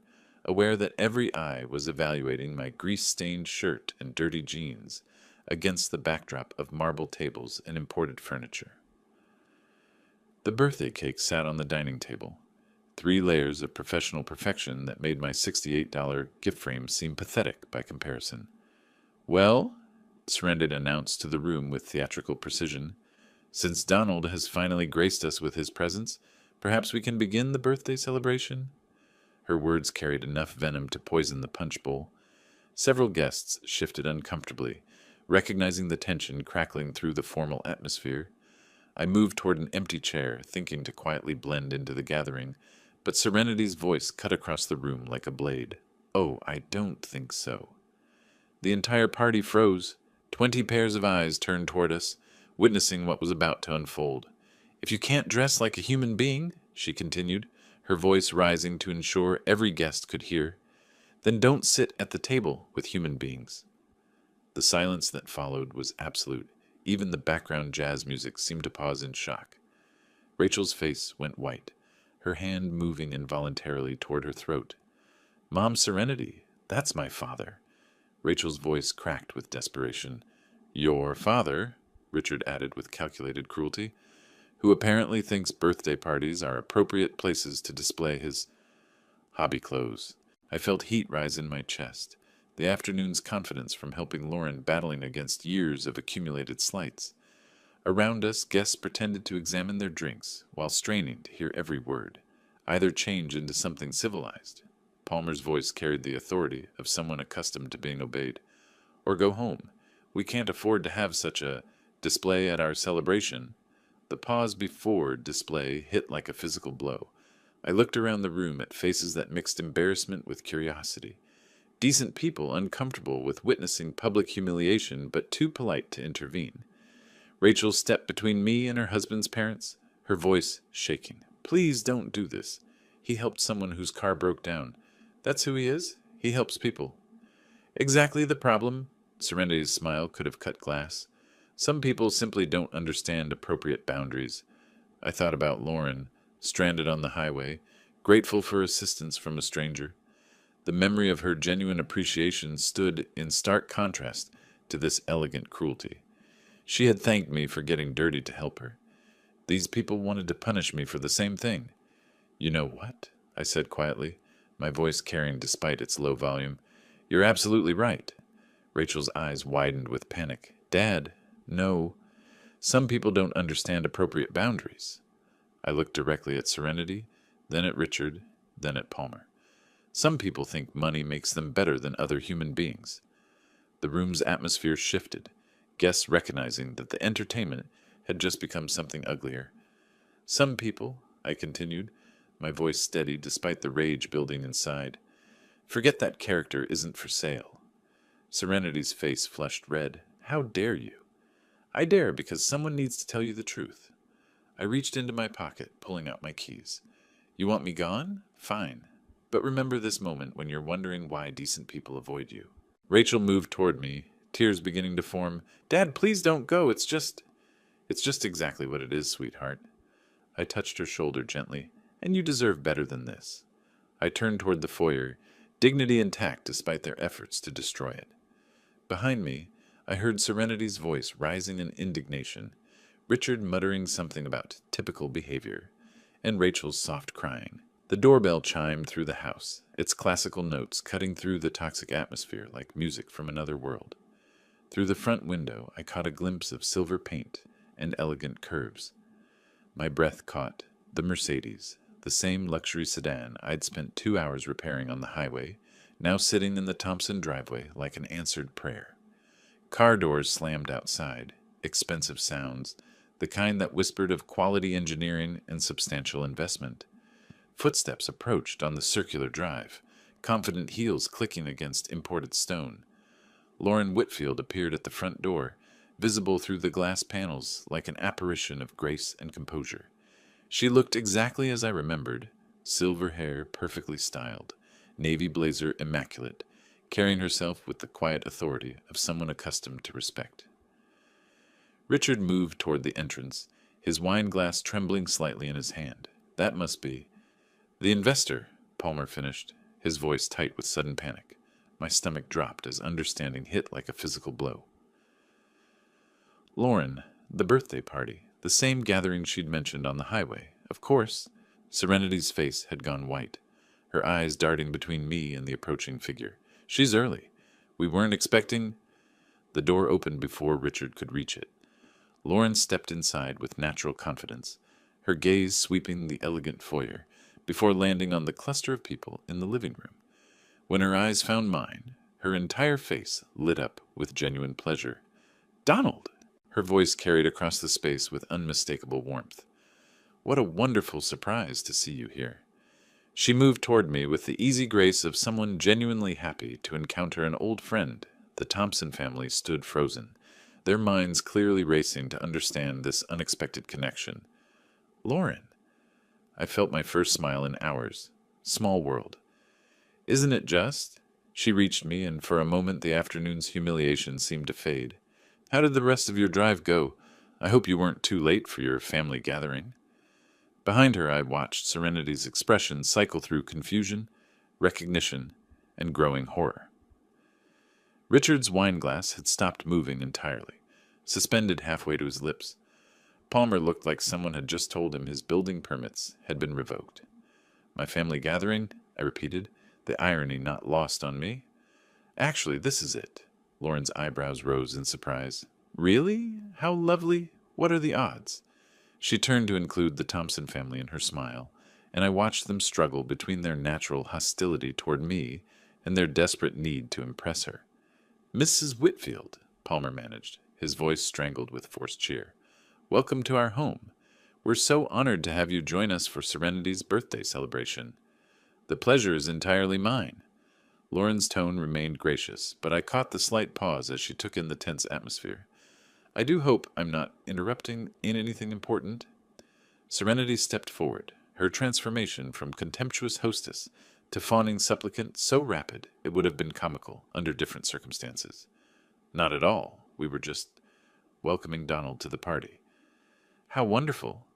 aware that every eye was evaluating my grease-stained shirt and dirty jeans against the backdrop of marble tables and imported furniture. The birthday cake sat on the dining table, 3 layers of professional perfection that made my $68 gift frame seem pathetic by comparison. "Well," Serenity announced to the room with theatrical precision, "since Donald has finally graced us with his presence, perhaps we can begin the birthday celebration?" Her words carried enough venom to poison the punch bowl. Several guests shifted uncomfortably, recognizing the tension crackling through the formal atmosphere. I moved toward an empty chair, thinking to quietly blend into the gathering, but Serenity's voice cut across the room like a blade. "Oh, I don't think so." The entire party froze. 20 pairs of eyes turned toward us, witnessing what was about to unfold. "If you can't dress like a human being," she continued, her voice rising to ensure every guest could hear, "then don't sit at the table with human beings." The silence that followed was absolute. Even the background jazz music seemed to pause in shock. Rachel's face went white, her hand moving involuntarily toward her throat. "Mom Serenity, that's my father." Rachel's voice cracked with desperation. "Your father," Richard added with calculated cruelty, "who apparently thinks birthday parties are appropriate places to display his hobby clothes." I felt heat rise in my chest, the afternoon's confidence from helping Lauren battling against years of accumulated slights. Around us, guests pretended to examine their drinks while straining to hear every word, either change into something civilized. Palmer's voice carried the authority of someone accustomed to being obeyed. "Or go home. We can't afford to have such a display at our celebration." The pause before display hit like a physical blow. I looked around the room at faces that mixed embarrassment with curiosity. Decent people uncomfortable with witnessing public humiliation but too polite to intervene. Rachel stepped between me and her husband's parents, her voice shaking. "Please don't do this. He helped someone whose car broke down. That's who he is. He helps people." "Exactly the problem." Serenity's smile could have cut glass. "Some people simply don't understand appropriate boundaries." I thought about Lauren, stranded on the highway, grateful for assistance from a stranger. The memory of her genuine appreciation stood in stark contrast to this elegant cruelty. She had thanked me for getting dirty to help her. These people wanted to punish me for the same thing. "You know what?" I said quietly, my voice carrying despite its low volume. "You're absolutely right." Rachel's eyes widened with panic. "Dad, no. Some people don't understand appropriate boundaries." I looked directly at Serenity, then at Richard, then at Palmer. "Some people think money makes them better than other human beings." The room's atmosphere shifted, guests recognizing that the entertainment had just become something uglier. "Some people," I continued, my voice steady despite the rage building inside, "forget that character isn't for sale." Serenity's face flushed red. "How dare you?" "I dare because someone needs to tell you the truth." I reached into my pocket, pulling out my keys. "You want me gone? Fine. But remember this moment when you're wondering why decent people avoid you." Rachel moved toward me, tears beginning to form. Dad, please don't go. It's just exactly what it is, sweetheart. I touched her shoulder gently. And you deserve better than this. I turned toward the foyer, dignity intact despite their efforts to destroy it. Behind me, I heard Serenity's voice rising in indignation, Richard muttering something about typical behavior, and Rachel's soft crying. The doorbell chimed through the house, its classical notes cutting through the toxic atmosphere like music from another world. Through the front window, I caught a glimpse of silver paint and elegant curves. My breath caught the Mercedes, the same luxury sedan I'd spent 2 hours repairing on the highway, now sitting in the Thompson driveway like an answered prayer. Car doors slammed outside, expensive sounds, the kind that whispered of quality engineering and substantial investment. Footsteps approached on the circular drive, confident heels clicking against imported stone. Lauren Whitfield appeared at the front door, visible through the glass panels like an apparition of grace and composure. She looked exactly as I remembered, silver hair perfectly styled, navy blazer immaculate, carrying herself with the quiet authority of someone accustomed to respect. Richard moved toward the entrance, his wine glass trembling slightly in his hand. That must be the investor, Palmer finished, his voice tight with sudden panic. My stomach dropped as understanding hit like a physical blow. Lauren, the birthday party, the same gathering she'd mentioned on the highway. Of course. Serenity's face had gone white, her eyes darting between me and the approaching figure. She's early. We weren't expecting... The door opened before Richard could reach it. Lauren stepped inside with natural confidence, her gaze sweeping the elegant foyer, before landing on the cluster of people in the living room. When her eyes found mine, her entire face lit up with genuine pleasure. "Donald!" Her voice carried across the space with unmistakable warmth. "What a wonderful surprise to see you here." She moved toward me with the easy grace of someone genuinely happy to encounter an old friend. The Thompson family stood frozen, their minds clearly racing to understand this unexpected connection. "Lauren." I felt my first smile in hours. Small world. "Isn't it just?" She reached me, and for a moment the afternoon's humiliation seemed to fade. "How did the rest of your drive go? I hope you weren't too late for your family gathering." Behind her I watched Serenity's expression cycle through confusion, recognition, and growing horror. Richard's wineglass had stopped moving entirely, suspended halfway to his lips. Palmer looked like someone had just told him his building permits had been revoked. "My family gathering?" I repeated, the irony not lost on me. "Actually, this is it." Lauren's eyebrows rose in surprise. "Really? How lovely. What are the odds?" She turned to include the Thompson family in her smile, and I watched them struggle between their natural hostility toward me and their desperate need to impress her. "Mrs. Whitfield," Palmer managed, his voice strangled with forced cheer. "Welcome to our home. We're so honored to have you join us for Serenity's birthday celebration." "The pleasure is entirely mine." Lauren's tone remained gracious, but I caught the slight pause as she took in the tense atmosphere. "I do hope I'm not interrupting in anything important." Serenity stepped forward, her transformation from contemptuous hostess to fawning supplicant so rapid it would have been comical under different circumstances. "Not at all. We were just welcoming Donald to the party." "How wonderful."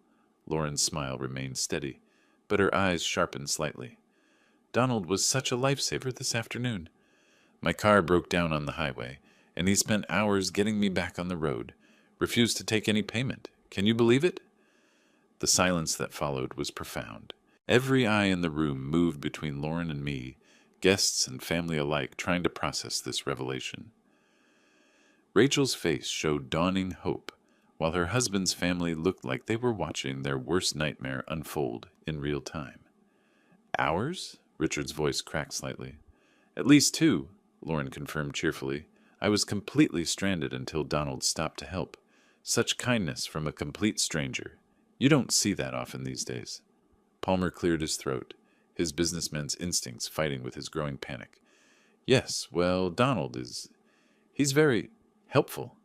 Lauren's smile remained steady, but her eyes sharpened slightly. "Donald was such a lifesaver this afternoon. My car broke down on the highway, and he spent hours getting me back on the road, refused to take any payment. Can you believe it?" The silence that followed was profound. Every eye in the room moved between Lauren and me, guests and family alike trying to process this revelation. Rachel's face showed dawning hope, while her husband's family looked like they were watching their worst nightmare unfold in real time. "Hours?" Richard's voice cracked slightly. "At least 2, Lauren confirmed cheerfully. "I was completely stranded until Donald stopped to help. Such kindness from a complete stranger. You don't see that often these days." Palmer cleared his throat, his businessman's instincts fighting with his growing panic. "Yes, well, Donald is... he's very helpful."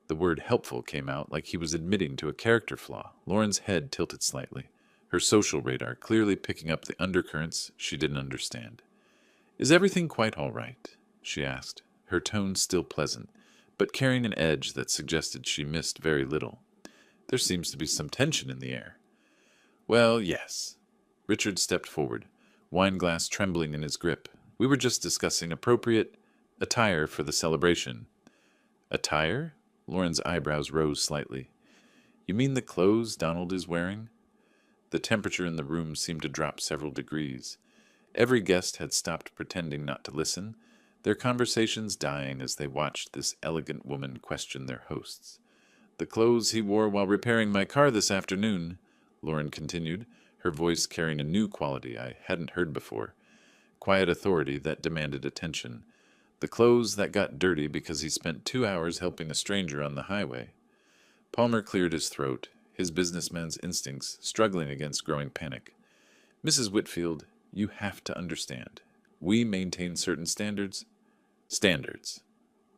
The word helpful came out like he was admitting to a character flaw. Lauren's head tilted slightly, her social radar clearly picking up the undercurrents she didn't understand. "Is everything quite all right?" she asked, her tone still pleasant, but carrying an edge that suggested she missed very little. There seems to be some tension in the air. Well, yes. Richard stepped forward, wine glass trembling in his grip. We were just discussing appropriate attire for the celebration. Attire? Lauren's eyebrows rose slightly. You mean the clothes Donald is wearing? The temperature in the room seemed to drop several degrees. Every guest had stopped pretending not to listen, their conversations dying as they watched this elegant woman question their hosts. The clothes he wore while repairing my car this afternoon, Lauren continued, her voice carrying a new quality I hadn't heard before. Quiet authority that demanded attention. The clothes that got dirty because he spent 2 hours helping a stranger on the highway. Palmer cleared his throat, his businessman's instincts struggling against growing panic. Mrs. Whitfield, you have to understand. We maintain certain standards. Standards.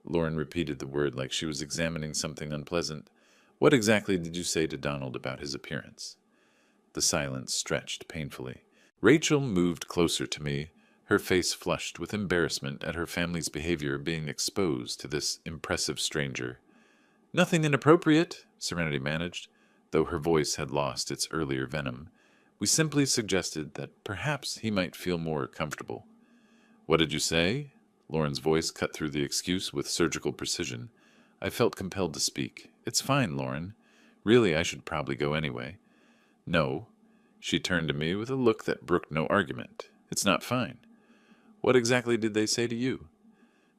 Lauren repeated the word like she was examining something unpleasant. What exactly did you say to Donald about his appearance? The silence stretched painfully. Rachel moved closer to me, her face flushed with embarrassment at her family's behavior being exposed to this impressive stranger. Nothing inappropriate, Serenity managed, though her voice had lost its earlier venom. We simply suggested that perhaps he might feel more comfortable. What did you say? Lauren's voice cut through the excuse with surgical precision. I felt compelled to speak. It's fine, Lauren. Really, I should probably go anyway. No. She turned to me with a look that brooked no argument. It's not fine. What exactly did they say to you?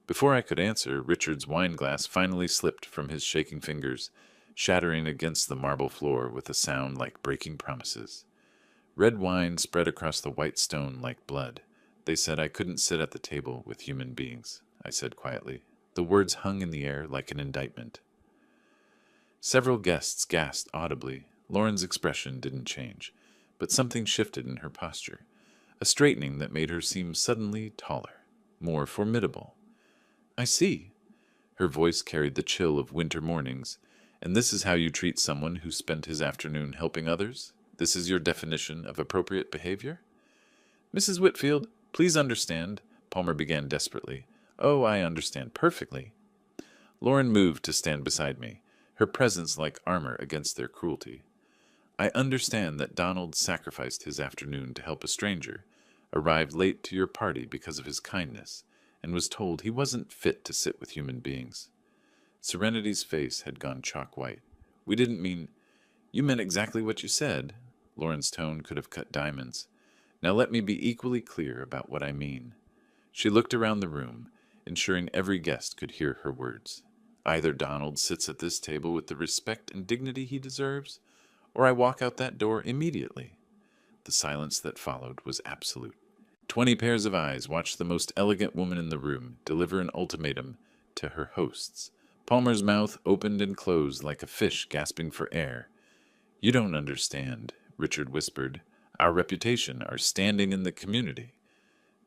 Before I could answer, Richard's wine glass finally slipped from his shaking fingers, shattering against the marble floor with a sound like breaking promises. Red wine spread across the white stone like blood. They said I couldn't sit at the table with human beings, I said quietly. The words hung in the air like an indictment. Several guests gasped audibly. Lauren's expression didn't change, but something shifted in her posture, a straightening that made her seem suddenly taller, more formidable. I see. Her voice carried the chill of winter mornings. And this is how you treat someone who spent his afternoon helping others? This is your definition of appropriate behavior? Mrs. Whitfield, please understand, Palmer began desperately. Oh, I understand perfectly. Lauren moved to stand beside me, her presence like armor against their cruelty. I understand that Donald sacrificed his afternoon to help a stranger, arrived late to your party because of his kindness, and was told he wasn't fit to sit with human beings. Serenity's face had gone chalk white. We didn't mean... You meant exactly what you said. Lauren's tone could have cut diamonds. Now let me be equally clear about what I mean. She looked around the room, ensuring every guest could hear her words. Either Donald sits at this table with the respect and dignity he deserves, or I walk out that door immediately. The silence that followed was absolute. 20 pairs of eyes watched the most elegant woman in the room deliver an ultimatum to her hosts. Palmer's mouth opened and closed like a fish gasping for air. You don't understand, Richard whispered. Our reputation, our standing in the community.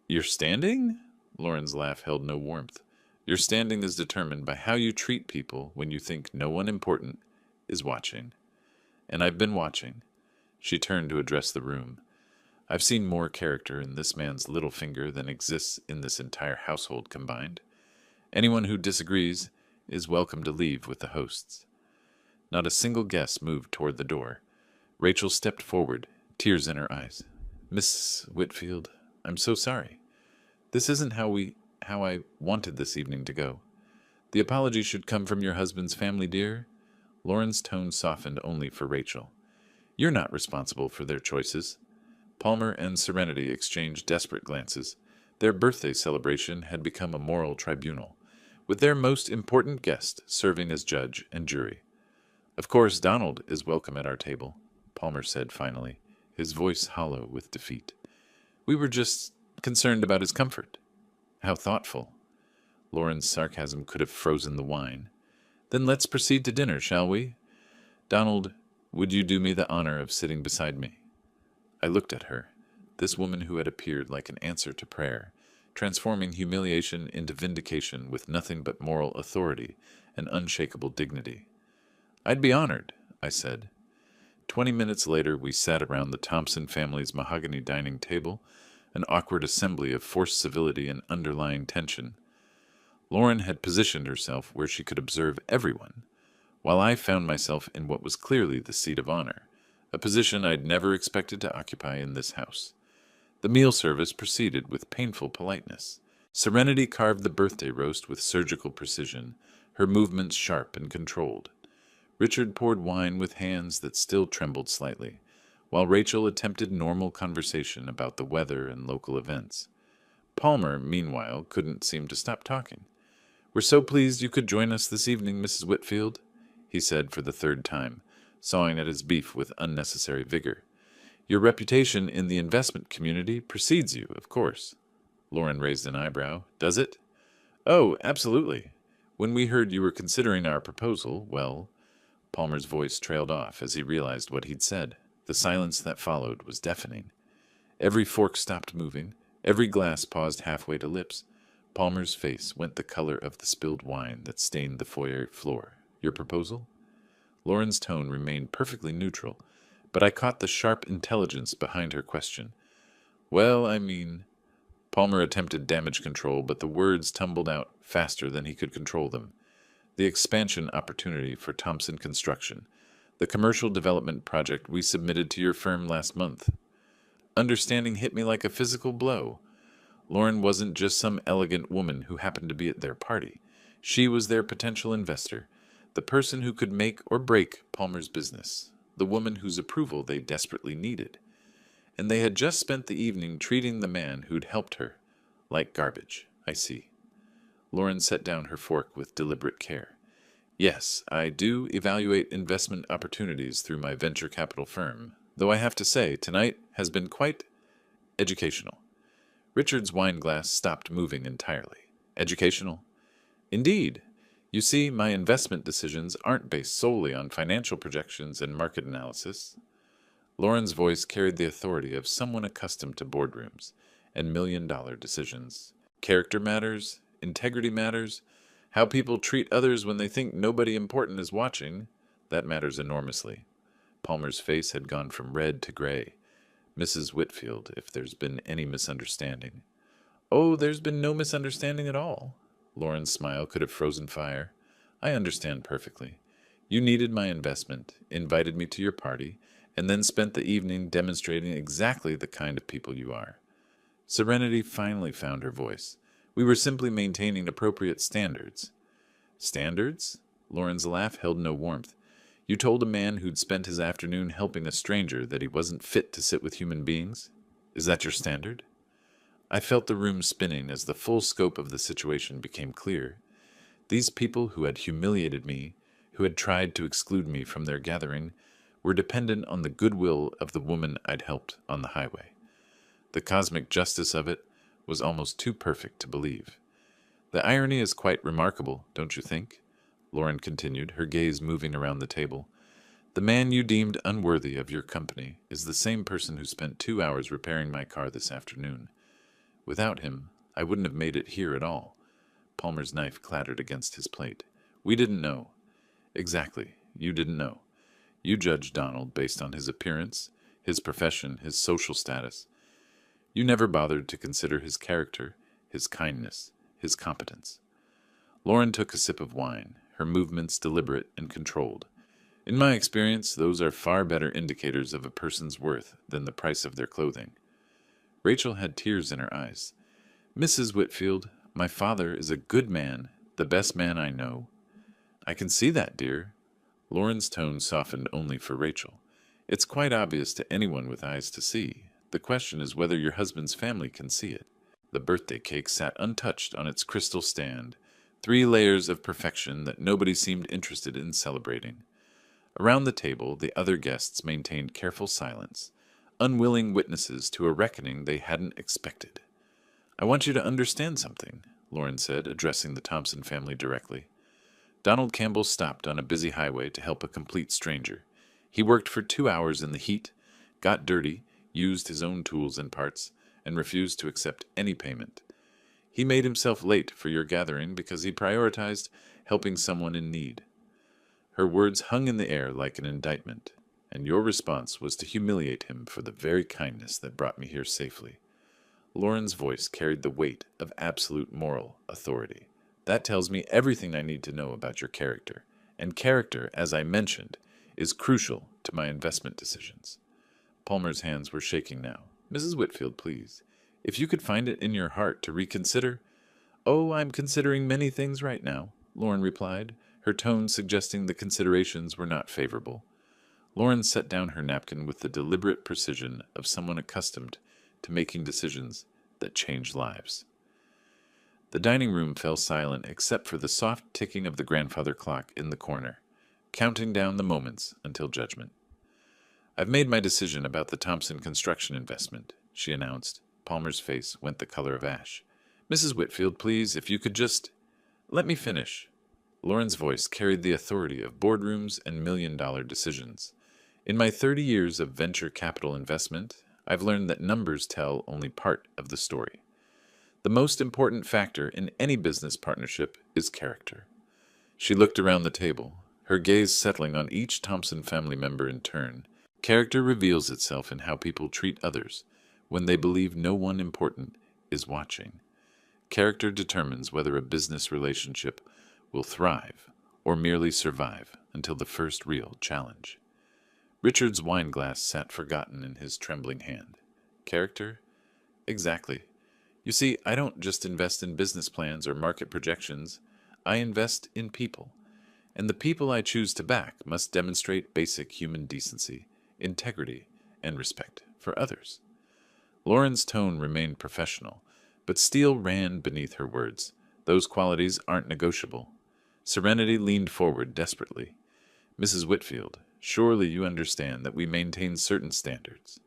Your standing? Lauren's laugh held no warmth. Your standing is determined by how you treat people when you think no one important is watching. And I've been watching. She turned to address the room. I've seen more character in this man's little finger than exists in this entire household combined. Anyone who disagrees is welcome to leave with the hosts. Not a single guest moved toward the door. Rachel stepped forward, tears in her eyes. Miss Whitfield, I'm so sorry. This isn't how I wanted this evening to go. The apology should come from your husband's family, dear. Lauren's tone softened only for Rachel. You're not responsible for their choices. Palmer and Serenity exchanged desperate glances. Their birthday celebration had become a moral tribunal, with their most important guest serving as judge and jury. Of course, Donald is welcome at our table, Palmer said finally, his voice hollow with defeat. We were just concerned about his comfort. How thoughtful. Lauren's sarcasm could have frozen the wine. Then let's proceed to dinner, shall we? Donald, would you do me the honor of sitting beside me? I looked at her, this woman who had appeared like an answer to prayer, transforming humiliation into vindication with nothing but moral authority and unshakable dignity. I'd be honored, I said. 20 minutes later, we sat around the Thompson family's mahogany dining table, an awkward assembly of forced civility and underlying tension. Lauren had positioned herself where she could observe everyone, while I found myself in what was clearly the seat of honor, a position I'd never expected to occupy in this house. The meal service proceeded with painful politeness. Serenity carved the birthday roast with surgical precision, her movements sharp and controlled. Richard poured wine with hands that still trembled slightly, while Rachel attempted normal conversation about the weather and local events. Palmer, meanwhile, couldn't seem to stop talking. "We're so pleased you could join us this evening, Mrs. Whitfield," he said for the third time, sawing at his beef with unnecessary vigor. "Your reputation in the investment community precedes you, of course." Lauren raised an eyebrow. "Does it?" "Oh, absolutely. When we heard you were considering our proposal, well—" Palmer's voice trailed off as he realized what he'd said. The silence that followed was deafening. Every fork stopped moving. Every glass paused halfway to lips. Palmer's face went the color of the spilled wine that stained the foyer floor. "Your proposal?" Lauren's tone remained perfectly neutral, but I caught the sharp intelligence behind her question. "Well, I mean—" Palmer attempted damage control, but the words tumbled out faster than he could control them. "The expansion opportunity for Thompson Construction, the commercial development project we submitted to your firm last month." Understanding hit me like a physical blow. Lauren wasn't just some elegant woman who happened to be at their party. She was their potential investor, the person who could make or break Palmer's business, the woman whose approval they desperately needed. And they had just spent the evening treating the man who'd helped her like garbage. "I see." Lauren set down her fork with deliberate care. "Yes, I do evaluate investment opportunities through my venture capital firm, though I have to say, tonight has been quite educational." Richard's wine glass stopped moving entirely. "Educational?" "Indeed. You see, my investment decisions aren't based solely on financial projections and market analysis." Lauren's voice carried the authority of someone accustomed to boardrooms and million-dollar decisions. "Character matters, integrity matters, how people treat others when they think nobody important is watching, that matters enormously." Palmer's face had gone from red to gray. "Mrs. Whitfield, if there's been any misunderstanding—" "Oh, there's been no misunderstanding at all." Lauren's smile could have frozen fire. "I understand perfectly. You needed my investment, invited me to your party, and then spent the evening demonstrating exactly the kind of people you are." Serenity finally found her voice. "We were simply maintaining appropriate standards." "Standards?" Lauren's laugh held no warmth. "You told a man who'd spent his afternoon helping a stranger that he wasn't fit to sit with human beings? Is that your standard?" I felt the room spinning as the full scope of the situation became clear. These people who had humiliated me, who had tried to exclude me from their gathering, were dependent on the goodwill of the woman I'd helped on the highway. The cosmic justice of it was almost too perfect to believe. "The irony is quite remarkable, don't you think?" Lauren continued, her gaze moving around the table. "The man you deemed unworthy of your company is the same person who spent 2 hours repairing my car this afternoon. Without him, I wouldn't have made it here at all." Palmer's knife clattered against his plate. "We didn't know." "Exactly. You didn't know. You judged Donald based on his appearance, his profession, his social status. You never bothered to consider his character, his kindness, his competence." Lauren took a sip of wine, her movements deliberate and controlled. "In my experience, those are far better indicators of a person's worth than the price of their clothing." Rachel had tears in her eyes. "Mrs. Whitfield, my father is a good man, the best man I know." "I can see that, dear." Lauren's tone softened only for Rachel. "It's quite obvious to anyone with eyes to see. The question is whether your husband's family can see it." The birthday cake sat untouched on its crystal stand, 3 layers of perfection that nobody seemed interested in celebrating. Around the table, the other guests maintained careful silence, unwilling witnesses to a reckoning they hadn't expected. "I want you to understand something," Lauren said, addressing the Thompson family directly. Donald Campbell stopped on a busy highway to help a complete stranger. He worked for 2 hours in the heat, got dirty, used his own tools and parts, and refused to accept any payment. He made himself late for your gathering because he prioritized helping someone in need. Her words hung in the air like an indictment, and your response was to humiliate him for the very kindness that brought me here safely. Lauren's voice carried the weight of absolute moral authority. That tells me everything I need to know about your character. And character, as I mentioned, is crucial to my investment decisions. Palmer's hands were shaking now. Mrs. Whitfield, please. If you could find it in your heart to reconsider. Oh, I'm considering many things right now, Lauren replied, her tone suggesting the considerations were not favorable. Lauren set down her napkin with the deliberate precision of someone accustomed to making decisions that change lives. The dining room fell silent except for the soft ticking of the grandfather clock in the corner, counting down the moments until judgment. I've made my decision about the Thompson construction investment, she announced. Palmer's face went the color of ash. Mrs. Whitfield, please, if you could just... Let me finish. Lauren's voice carried the authority of boardrooms and million-dollar decisions. In my 30 years of venture capital investment, I've learned that numbers tell only part of the story. The most important factor in any business partnership is character. She looked around the table, her gaze settling on each Thompson family member in turn. Character reveals itself in how people treat others when they believe no one important is watching. Character determines whether a business relationship will thrive or merely survive until the first real challenge. Richard's wine glass sat forgotten in his trembling hand. Character? Exactly. You see, I don't just invest in business plans or market projections. I invest in people. And the people I choose to back must demonstrate basic human decency, integrity, and respect for others. Lauren's tone remained professional, but steel ran beneath her words. Those qualities aren't negotiable. Serenity leaned forward desperately. Mrs. Whitfield, surely you understand that we maintain certain standards.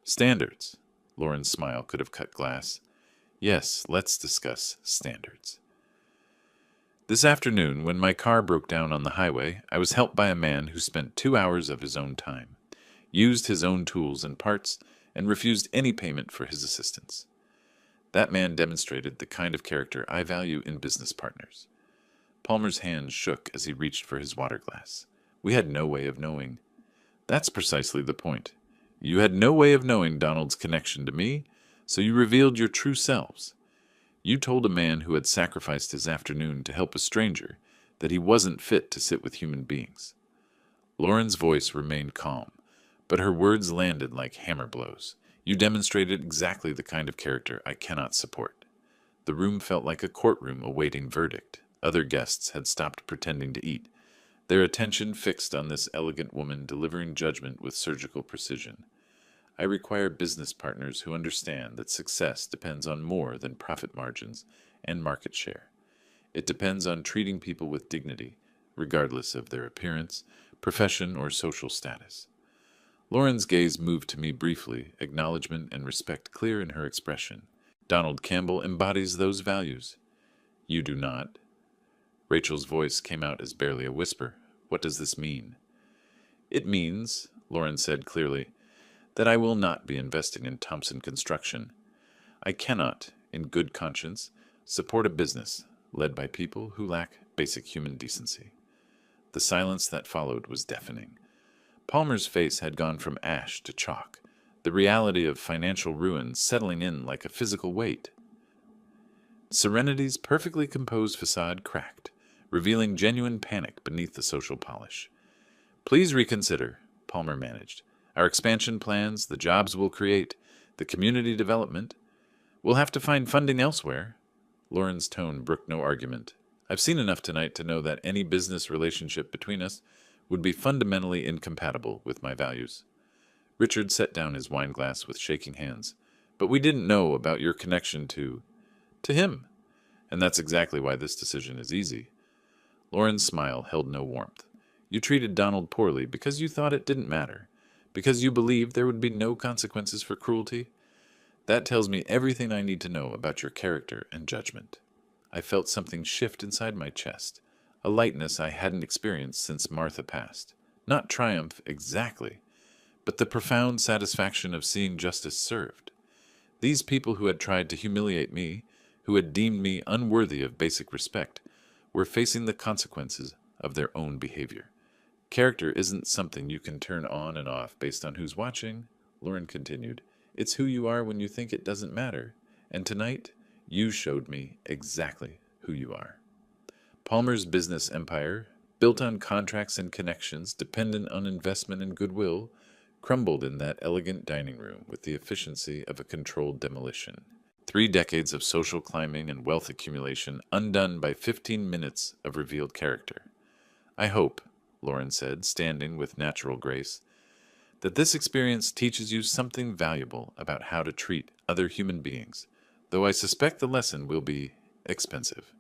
Standards? Lauren's smile could have cut glass. Yes, let's discuss standards. This afternoon, when my car broke down on the highway, I was helped by a man who spent 2 hours of his own time, used his own tools and parts, and refused any payment for his assistance. That man demonstrated the kind of character I value in business partners. Palmer's hand shook as he reached for his water glass. We had no way of knowing. That's precisely the point. You had no way of knowing Donald's connection to me, so you revealed your true selves. You told a man who had sacrificed his afternoon to help a stranger that he wasn't fit to sit with human beings. Lauren's voice remained calm, but her words landed like hammer blows. You demonstrated exactly the kind of character I cannot support. The room felt like a courtroom awaiting verdict. Other guests had stopped pretending to eat, their attention fixed on this elegant woman delivering judgment with surgical precision. I require business partners who understand that success depends on more than profit margins and market share. It depends on treating people with dignity, regardless of their appearance, profession, or social status. Lauren's gaze moved to me briefly, acknowledgement and respect clear in her expression. Donald Campbell embodies those values. You do not. Rachel's voice came out as barely a whisper. What does this mean? It means, Lauren said clearly, that I will not be investing in Thompson Construction. I cannot, in good conscience, support a business led by people who lack basic human decency. The silence that followed was deafening. Palmer's face had gone from ash to chalk, the reality of financial ruin settling in like a physical weight. Serenity's perfectly composed facade cracked, revealing genuine panic beneath the social polish. Please reconsider, Palmer managed. Our expansion plans, the jobs we'll create, the community development. We'll have to find funding elsewhere. Lauren's tone brooked no argument. I've seen enough tonight to know that any business relationship between us would be fundamentally incompatible with my values. Richard set down his wine glass with shaking hands. But we didn't know about your connection to him. And that's exactly why this decision is easy. Lauren's smile held no warmth. You treated Donald poorly because you thought it didn't matter. Because you believed there would be no consequences for cruelty? That tells me everything I need to know about your character and judgment. I felt something shift inside my chest, a lightness I hadn't experienced since Martha passed. Not triumph exactly, but the profound satisfaction of seeing justice served. These people who had tried to humiliate me, who had deemed me unworthy of basic respect, were facing the consequences of their own behavior. Character isn't something you can turn on and off based on who's watching, Lauren continued. It's who you are when you think it doesn't matter. And tonight, you showed me exactly who you are. Palmer's business empire, built on contracts and connections dependent on investment and goodwill, crumbled in that elegant dining room with the efficiency of a controlled demolition. 3 decades of social climbing and wealth accumulation undone by 15 minutes of revealed character. I hope, Lauren said, standing with natural grace, that this experience teaches you something valuable about how to treat other human beings, though I suspect the lesson will be expensive.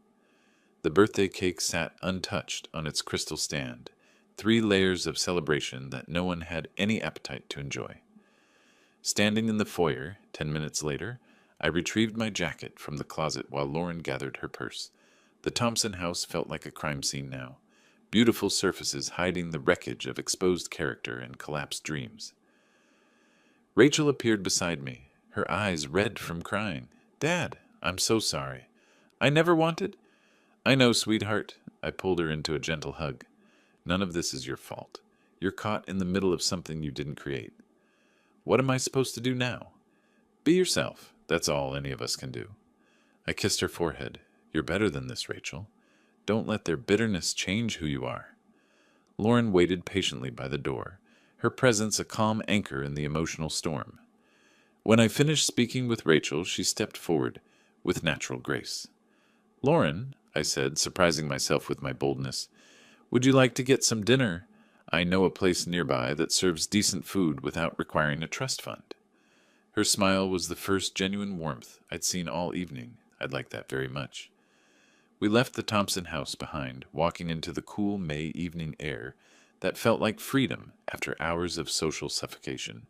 The birthday cake sat untouched on its crystal stand, 3 layers of celebration that no one had any appetite to enjoy. Standing in the foyer, 10 minutes later, I retrieved my jacket from the closet while Lauren gathered her purse. The Thompson house felt like a crime scene now, beautiful surfaces hiding the wreckage of exposed character and collapsed dreams. Rachel appeared beside me, her eyes red from crying. "Dad, I'm so sorry. I never wanted—" "I know, sweetheart." I pulled her into a gentle hug. "None of this is your fault. You're caught in the middle of something you didn't create. What am I supposed to do now? Be yourself. That's all any of us can do." I kissed her forehead. "You're better than this, Rachel. Don't let their bitterness change who you are." Lauren waited patiently by the door, her presence a calm anchor in the emotional storm. When I finished speaking with Rachel, she stepped forward with natural grace. "Lauren," I said, surprising myself with my boldness, "would you like to get some dinner? I know a place nearby that serves decent food without requiring a trust fund." Her smile was the first genuine warmth I'd seen all evening. I'd like that very much. We left the Thompson house behind, walking into the cool May evening air that felt like freedom after hours of social suffocation.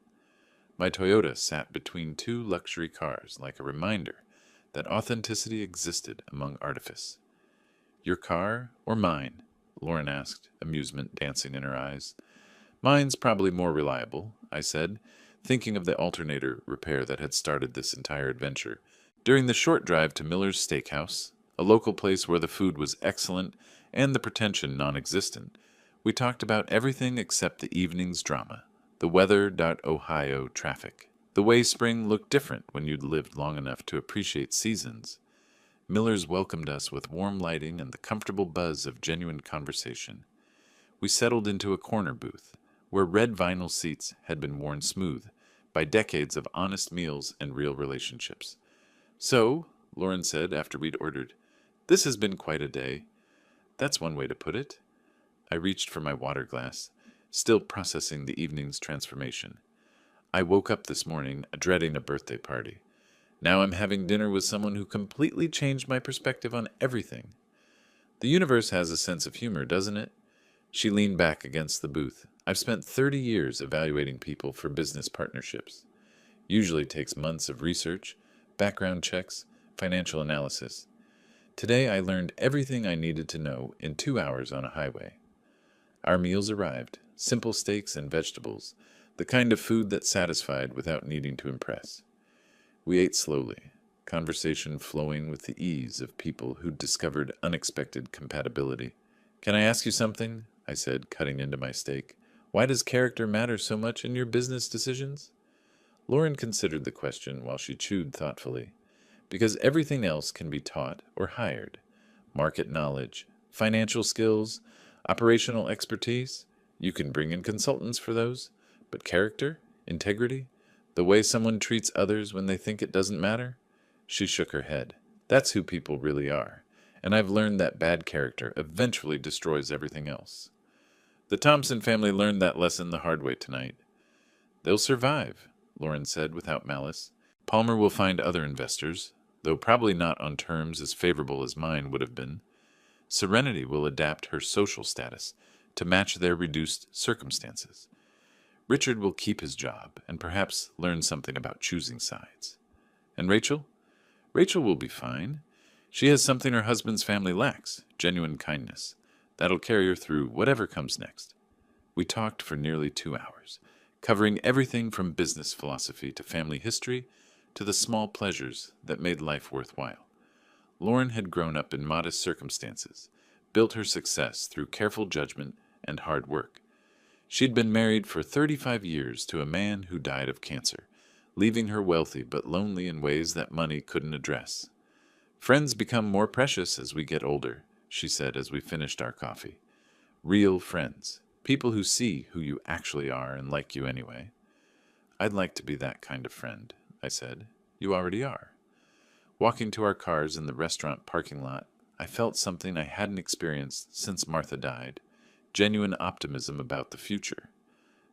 My Toyota sat between 2 luxury cars like a reminder that authenticity existed among artifice. "Your car or mine?" Lauren asked, amusement dancing in her eyes. "Mine's probably more reliable," I said, thinking of the alternator repair that had started this entire adventure. During the short drive to Miller's Steakhouse, a local place where the food was excellent and the pretension non-existent, we talked about everything except the evening's drama, the weather.ohio traffic, the way spring looked different when you'd lived long enough to appreciate seasons. Miller's welcomed us with warm lighting and the comfortable buzz of genuine conversation. We settled into a corner booth, where red vinyl seats had been worn smooth by decades of honest meals and real relationships. "So," Lauren said after we'd ordered, "this has been quite a day." "That's one way to put it." I reached for my water glass, still processing the evening's transformation. "I woke up this morning dreading a birthday party. Now I'm having dinner with someone who completely changed my perspective on everything. The universe has a sense of humor, doesn't it?" She leaned back against the booth. "I've spent 30 years evaluating people for business partnerships. Usually takes months of research, background checks, financial analysis. Today I learned everything I needed to know in 2 hours on a highway." Our meals arrived, simple steaks and vegetables, the kind of food that satisfied without needing to impress. We ate slowly, conversation flowing with the ease of people who'd discovered unexpected compatibility. "Can I ask you something?" I said, cutting into my steak. "Why does character matter so much in your business decisions?" Lauren considered the question while she chewed thoughtfully. "Because everything else can be taught or hired. Market knowledge, financial skills, operational expertise. You can bring in consultants for those. But character, integrity, the way someone treats others when they think it doesn't matter?" She shook her head. "That's who people really are. And I've learned that bad character eventually destroys everything else. The Thompson family learned that lesson the hard way tonight." "They'll survive," Lauren said without malice. "Palmer will find other investors, though probably not on terms as favorable as mine would have been. Serenity will adapt her social status to match their reduced circumstances. Richard will keep his job and perhaps learn something about choosing sides. And Rachel? Rachel will be fine. She has something her husband's family lacks, genuine kindness. That'll carry her through whatever comes next." We talked for nearly 2 hours, covering everything from business philosophy to family history to the small pleasures that made life worthwhile. Lauren had grown up in modest circumstances, built her success through careful judgment and hard work. She'd been married for 35 years to a man who died of cancer, leaving her wealthy but lonely in ways that money couldn't address. Friends become more precious as we get older, she said as we finished our coffee. Real friends. People who see who you actually are and like you anyway. I'd like to be that kind of friend, I said. You already are. Walking to our cars in the restaurant parking lot, I felt something I hadn't experienced since Martha died. Genuine optimism about the future.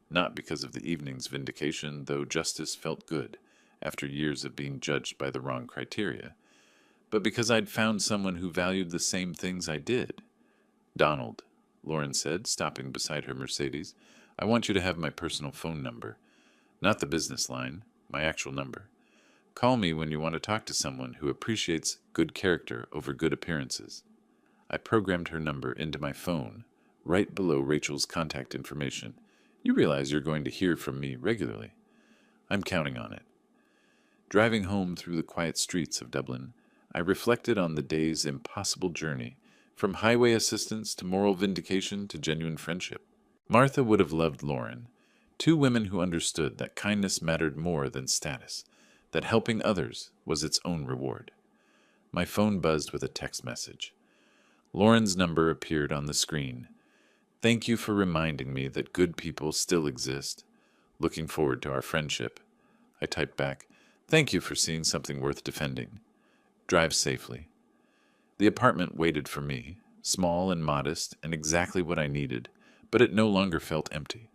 Not because of the evening's vindication, though justice felt good after years of being judged by the wrong criteria, but because I'd found someone who valued the same things I did. Donald, Lauren said, stopping beside her Mercedes, I want you to have my personal phone number. Not the business line, my actual number. Call me when you want to talk to someone who appreciates good character over good appearances. I programmed her number into my phone, right below Rachel's contact information. You realize you're going to hear from me regularly. I'm counting on it. Driving home through the quiet streets of Dublin, I reflected on the day's impossible journey, from highway assistance to moral vindication to genuine friendship. Martha would have loved Lauren, two women who understood that kindness mattered more than status, that helping others was its own reward. My phone buzzed with a text message. Lauren's number appeared on the screen. Thank you for reminding me that good people still exist. Looking forward to our friendship. I typed back, thank you for seeing something worth defending. Drive safely. The apartment waited for me, small and modest and exactly what I needed, but it no longer felt empty.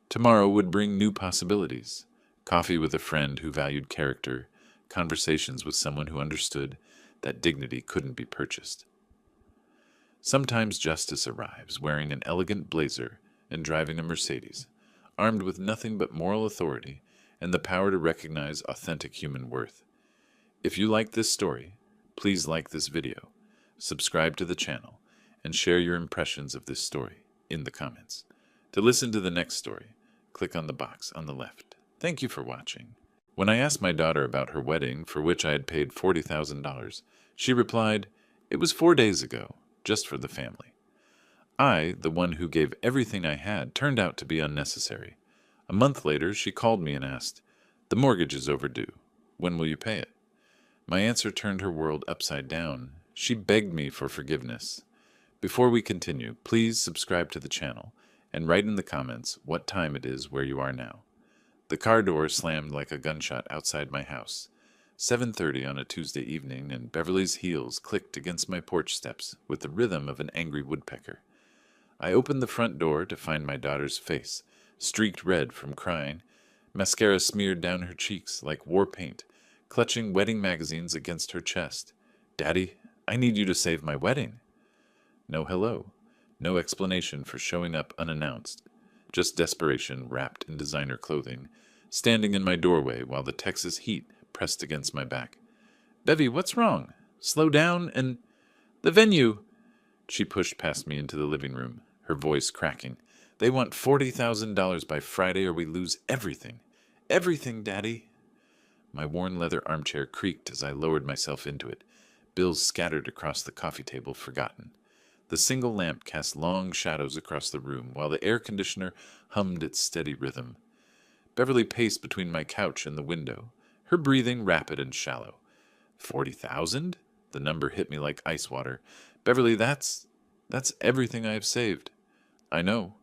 Tomorrow would bring new possibilities. Coffee with a friend who valued character, conversations with someone who understood that dignity couldn't be purchased. Sometimes justice arrives wearing an elegant blazer and driving a Mercedes, armed with nothing but moral authority and the power to recognize authentic human worth. If you like this story, please like this video, subscribe to the channel, and share your impressions of this story in the comments. To listen to the next story, click on the box on the left. Thank you for watching. When I asked my daughter about her wedding, for which I had paid $40,000, she replied, "It was 4 days ago, just for the family." I, the one who gave everything I had, turned out to be unnecessary. A month later, she called me and asked, "The mortgage is overdue. When will you pay it?" My answer turned her world upside down. She begged me for forgiveness. Before we continue, please subscribe to the channel and write in the comments what time it is where you are now. The car door slammed like a gunshot outside my house. 7:30 on a Tuesday evening, and Beverly's heels clicked against my porch steps with the rhythm of an angry woodpecker. I opened the front door to find my daughter's face, streaked red from crying, mascara smeared down her cheeks like war paint, clutching wedding magazines against her chest. "Daddy, I need you to save my wedding." No hello, no explanation for showing up unannounced, just desperation wrapped in designer clothing, standing in my doorway while the Texas heat pressed against my back. "Bevy, what's wrong? Slow down and—" "The venue!" She pushed past me into the living room, her voice cracking. "They want $40,000 by Friday or we lose everything. Everything, Daddy." My worn leather armchair creaked as I lowered myself into it, bills scattered across the coffee table forgotten. The single lamp cast long shadows across the room while the air conditioner hummed its steady rhythm. Beverly paced between my couch and the window, her breathing rapid and shallow. 40,000? The number hit me like ice water. "Beverly, that's everything I have saved." "I know."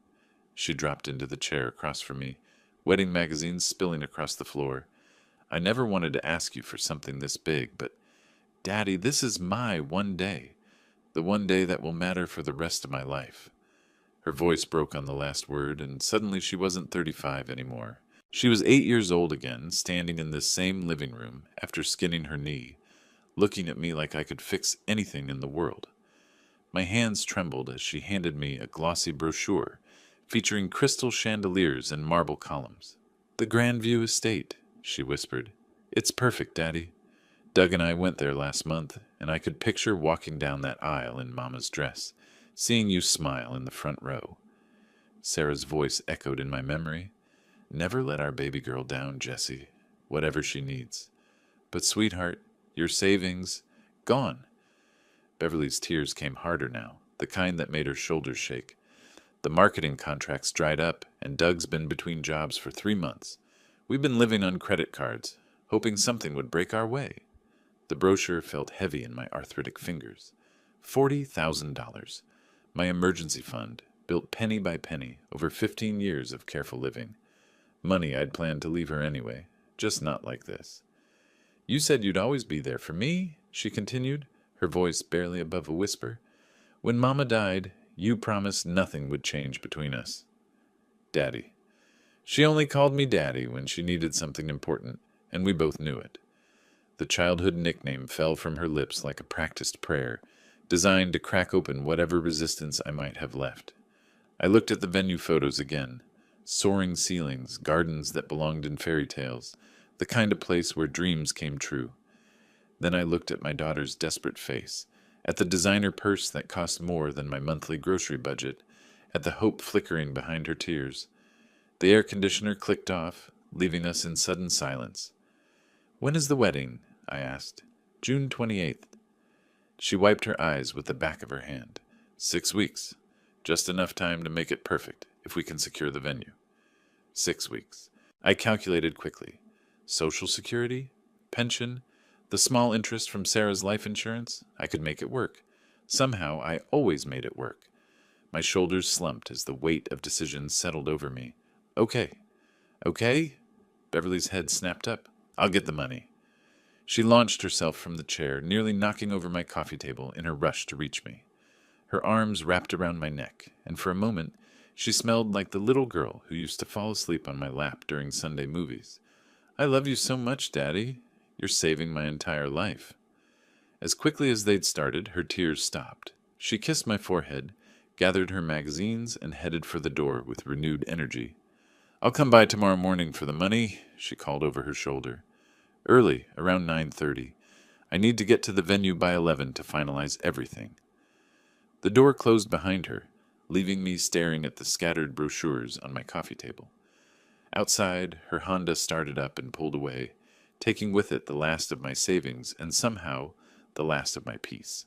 She dropped into the chair across from me, wedding magazines spilling across the floor. "I never wanted to ask you for something this big, but Daddy, this is my one day. The one day that will matter for the rest of my life." Her voice broke on the last word, and suddenly she wasn't 35 anymore. She was 8 years old again, standing in this same living room after skinning her knee, looking at me like I could fix anything in the world. My hands trembled as she handed me a glossy brochure featuring crystal chandeliers and marble columns. "The Grandview Estate," she whispered. "It's perfect, Daddy. Doug and I went there last month, and I could picture walking down that aisle in Mama's dress, seeing you smile in the front row." Sarah's voice echoed in my memory. "Never let our baby girl down, Jessie, whatever she needs. But, sweetheart, your savings, gone." Beverly's tears came harder now, the kind that made her shoulders shake. "The marketing contracts dried up, and Doug's been between jobs for 3 months. We've been living on credit cards, hoping something would break our way." The brochure felt heavy in my arthritic fingers. $40,000. My emergency fund, built penny by penny over 15 years of careful living. Money I'd planned to leave her anyway, just not like this. You said you'd always be there for me, she continued, her voice barely above a whisper. When Mama died, you promised nothing would change between us. Daddy. She only called me Daddy when she needed something important, and we both knew it. The childhood nickname fell from her lips like a practiced prayer, designed to crack open whatever resistance I might have left. I looked at the venue photos again. Soaring ceilings, gardens that belonged in fairy tales, the kind of place where dreams came true. Then I looked at my daughter's desperate face, at the designer purse that cost more than my monthly grocery budget, at the hope flickering behind her tears. The air conditioner clicked off, leaving us in sudden silence. When is the wedding? I asked. June 28th. She wiped her eyes with the back of her hand. 6 weeks. Just enough time to make it perfect, if we can secure the venue. 6 weeks. I calculated quickly. Social Security? Pension? The small interest from Sarah's life insurance? I could make it work. Somehow, I always made it work. My shoulders slumped as the weight of decisions settled over me. Okay. Okay? Beverly's head snapped up. I'll get the money. She launched herself from the chair, nearly knocking over my coffee table in her rush to reach me. Her arms wrapped around my neck, and for a moment, she smelled like the little girl who used to fall asleep on my lap during Sunday movies. I love you so much, Daddy. You're saving my entire life. As quickly as they'd started, her tears stopped. She kissed my forehead, gathered her magazines, and headed for the door with renewed energy. I'll come by tomorrow morning for the money, she called over her shoulder. Early, around 9:30. I need to get to the venue by 11 to finalize everything. The door closed behind her, leaving me staring at the scattered brochures on my coffee table. Outside, her Honda started up and pulled away, taking with it the last of my savings and somehow the last of my peace.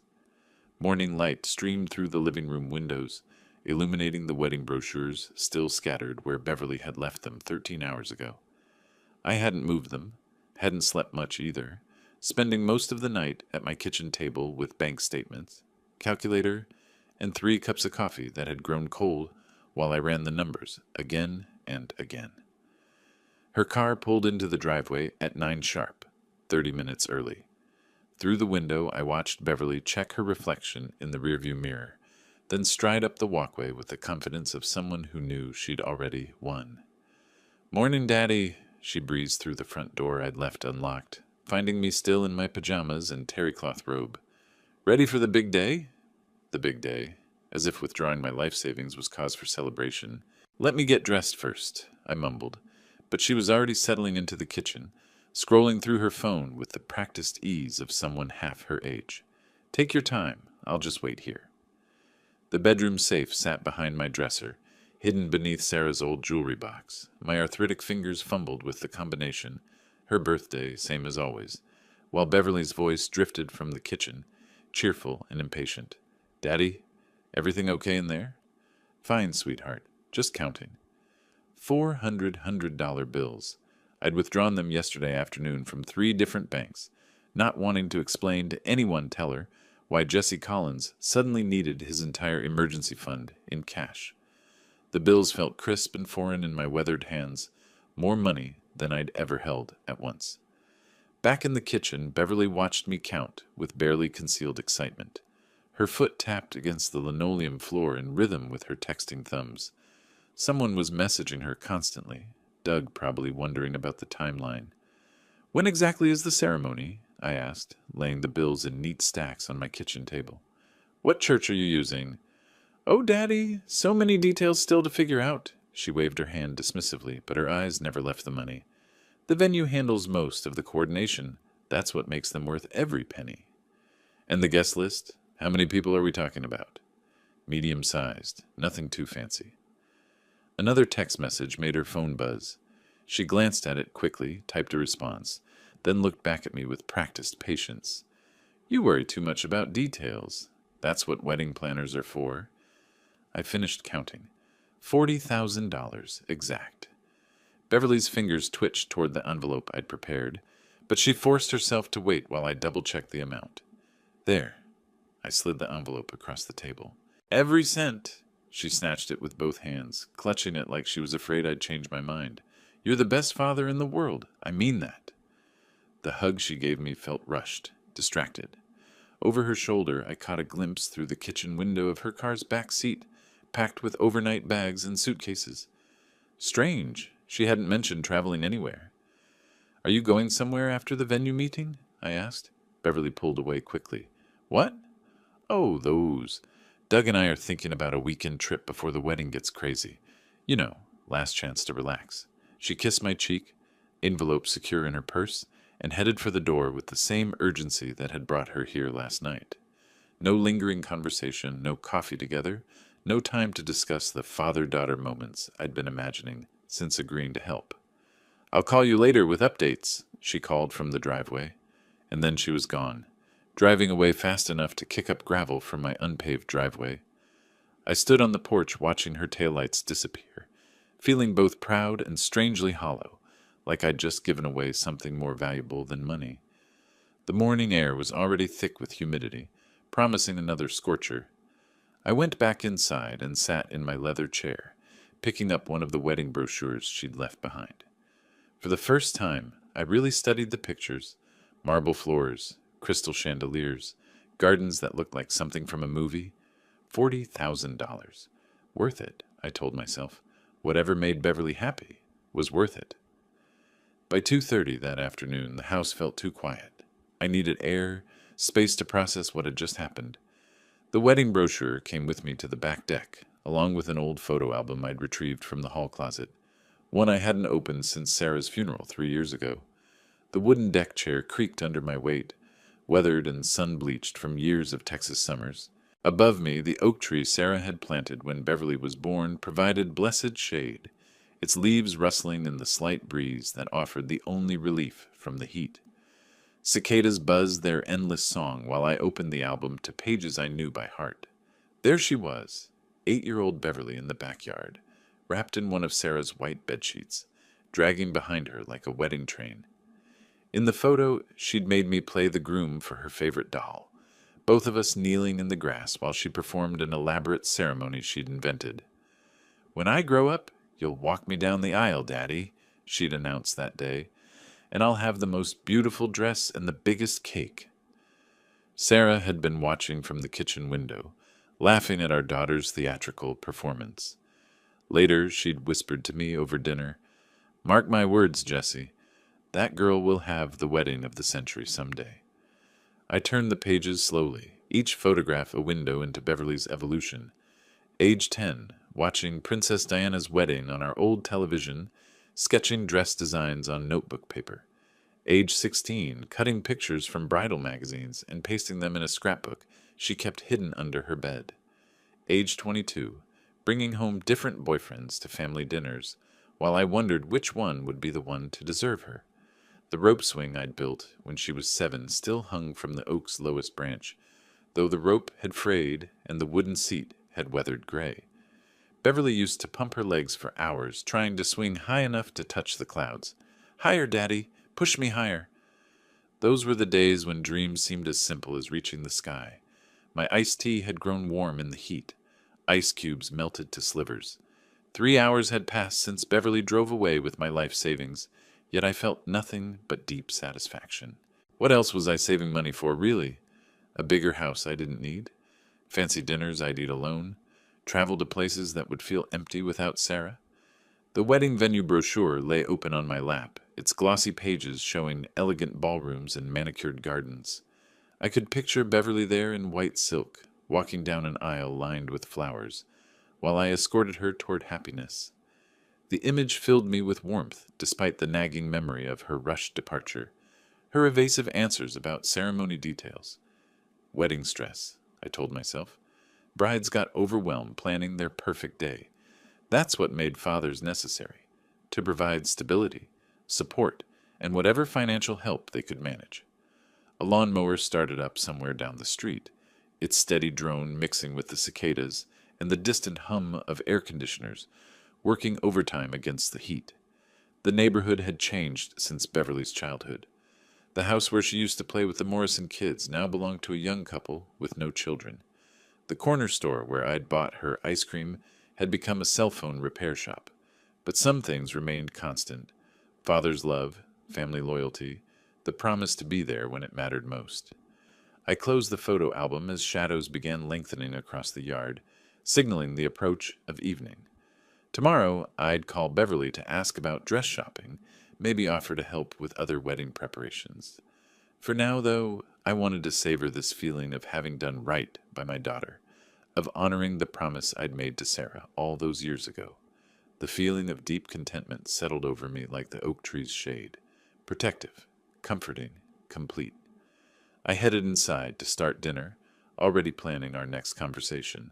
Morning light streamed through the living room windows, illuminating the wedding brochures still scattered where Beverly had left them 13 hours ago. I hadn't moved them, hadn't slept much either, spending most of the night at my kitchen table with bank statements, calculator, and 3 cups of coffee that had grown cold while I ran the numbers again and again. Her car pulled into the driveway at 9 sharp, 30 minutes early. Through the window, I watched Beverly check her reflection in the rearview mirror, then stride up the walkway with the confidence of someone who knew she'd already won. Morning, Daddy, she breezed through the front door I'd left unlocked, finding me still in my pajamas and terrycloth robe. Ready for the big day? The big day, as if withdrawing my life savings was cause for celebration. Let me get dressed first, I mumbled, but she was already settling into the kitchen, scrolling through her phone with the practiced ease of someone half her age. Take your time, I'll just wait here. The bedroom safe sat behind my dresser, hidden beneath Sarah's old jewelry box. My arthritic fingers fumbled with the combination, her birthday, same as always, while Beverly's voice drifted from the kitchen, cheerful and impatient. Daddy, everything okay in there? Fine, sweetheart, just counting. $400 bills. I'd withdrawn them yesterday afternoon from 3 different banks, not wanting to explain to anyone teller why Jesse Collins suddenly needed his entire emergency fund in cash. The bills felt crisp and foreign in my weathered hands, more money than I'd ever held at once. Back in the kitchen, Beverly watched me count with barely concealed excitement. Her foot tapped against the linoleum floor in rhythm with her texting thumbs. Someone was messaging her constantly, Doug probably wondering about the timeline. When exactly is the ceremony? I asked, laying the bills in neat stacks on my kitchen table. What church are you using? Oh, Daddy, so many details still to figure out. She waved her hand dismissively, but her eyes never left the money. The venue handles most of the coordination. That's what makes them worth every penny. And the guest list? How many people are we talking about? Medium-sized, nothing too fancy. Another text message made her phone buzz. She glanced at it quickly, typed a response, then looked back at me with practiced patience. You worry too much about details. That's what wedding planners are for. I finished counting. $40,000 exact. Beverly's fingers twitched toward the envelope I'd prepared, but she forced herself to wait while I double-checked the amount. There. I slid the envelope across the table. Every cent! She snatched it with both hands, clutching it like she was afraid I'd change my mind. You're the best father in the world. I mean that. The hug she gave me felt rushed, distracted. Over her shoulder, I caught a glimpse through the kitchen window of her car's back seat, packed with overnight bags and suitcases. Strange. She hadn't mentioned traveling anywhere. Are you going somewhere after the venue meeting? I asked. Beverly pulled away quickly. What? Oh, those. Doug and I are thinking about a weekend trip before the wedding gets crazy. You know, last chance to relax. She kissed my cheek, envelope secure in her purse, and headed for the door with the same urgency that had brought her here last night. No lingering conversation, no coffee together, no time to discuss the father-daughter moments I'd been imagining since agreeing to help. I'll call you later with updates, she called from the driveway, and then she was gone, driving away fast enough to kick up gravel from my unpaved driveway. I stood on the porch watching her taillights disappear, feeling both proud and strangely hollow, like I'd just given away something more valuable than money. The morning air was already thick with humidity, promising another scorcher. I went back inside and sat in my leather chair, picking up one of the wedding brochures she'd left behind. For the first time, I really studied the pictures: marble floors, crystal chandeliers, gardens that looked like something from a movie. $40,000. Worth it, I told myself. Whatever made Beverly happy was worth it. By 2:30 that afternoon, the house felt too quiet. I needed air, space to process what had just happened. The wedding brochure came with me to the back deck, along with an old photo album I'd retrieved from the hall closet, one I hadn't opened since Sarah's funeral 3 years ago. The wooden deck chair creaked under my weight, weathered and sun-bleached from years of Texas summers. Above me, the oak tree Sarah had planted when Beverly was born provided blessed shade, its leaves rustling in the slight breeze that offered the only relief from the heat. Cicadas buzzed their endless song while I opened the album to pages I knew by heart. There she was, 8-year-old Beverly in the backyard, wrapped in one of Sarah's white bedsheets, dragging behind her like a wedding train. In the photo, she'd made me play the groom for her favorite doll, both of us kneeling in the grass while she performed an elaborate ceremony she'd invented. When I grow up, you'll walk me down the aisle, Daddy, she'd announced that day, and I'll have the most beautiful dress and the biggest cake. Sarah had been watching from the kitchen window, laughing at our daughter's theatrical performance. Later, she'd whispered to me over dinner, "Mark my words, Jesse, that girl will have the wedding of the century someday." I turned the pages slowly, each photograph a window into Beverly's evolution. Age 10, watching Princess Diana's wedding on our old television, sketching dress designs on notebook paper. Age 16, cutting pictures from bridal magazines and pasting them in a scrapbook she kept hidden under her bed. Age 22, bringing home different boyfriends to family dinners, while I wondered which one would be the one to deserve her. The rope swing I'd built when she was 7 still hung from the oak's lowest branch, though the rope had frayed and the wooden seat had weathered gray. Beverly used to pump her legs for hours, trying to swing high enough to touch the clouds. "Higher, Daddy! Push me higher!" Those were the days when dreams seemed as simple as reaching the sky. My iced tea had grown warm in the heat. Ice cubes melted to slivers. 3 hours had passed since Beverly drove away with my life savings, yet I felt nothing but deep satisfaction. What else was I saving money for, really? A bigger house I didn't need? Fancy dinners I'd eat alone? Travel to places that would feel empty without Sarah? The wedding venue brochure lay open on my lap, its glossy pages showing elegant ballrooms and manicured gardens. I could picture Beverly there in white silk, walking down an aisle lined with flowers, while I escorted her toward happiness. The image filled me with warmth, despite the nagging memory of her rushed departure, her evasive answers about ceremony details. Wedding stress, I told myself. Brides got overwhelmed planning their perfect day. That's what made fathers necessary, to provide stability, support, and whatever financial help they could manage. A lawnmower started up somewhere down the street, its steady drone mixing with the cicadas and the distant hum of air conditioners, working overtime against the heat. The neighborhood had changed since Beverly's childhood. The house where she used to play with the Morrison kids now belonged to a young couple with no children. The corner store where I'd bought her ice cream had become a cell phone repair shop. But some things remained constant: father's love, family loyalty, the promise to be there when it mattered most. I closed the photo album as shadows began lengthening across the yard, signaling the approach of evening. Tomorrow, I'd call Beverly to ask about dress shopping, maybe offer to help with other wedding preparations. For now, though, I wanted to savor this feeling of having done right by my daughter, of honoring the promise I'd made to Sarah all those years ago. The feeling of deep contentment settled over me like the oak tree's shade, protective, comforting, complete. I headed inside to start dinner, already planning our next conversation,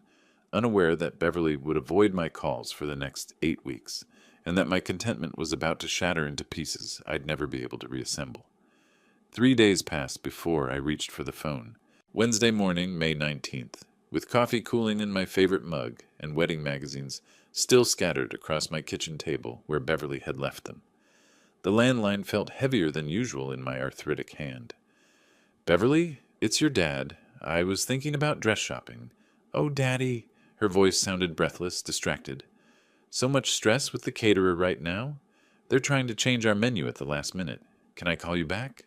unaware that Beverly would avoid my calls for the next 8 weeks, and that my contentment was about to shatter into pieces I'd never be able to reassemble. 3 days passed before I reached for the phone. Wednesday morning, May 19th, with coffee cooling in my favorite mug and wedding magazines still scattered across my kitchen table where Beverly had left them. The landline felt heavier than usual in my arthritic hand. "Beverly, it's your dad. I was thinking about dress shopping." "Oh, Daddy." Her voice sounded breathless, distracted. "So much stress with the caterer right now? They're trying to change our menu at the last minute. Can I call you back?"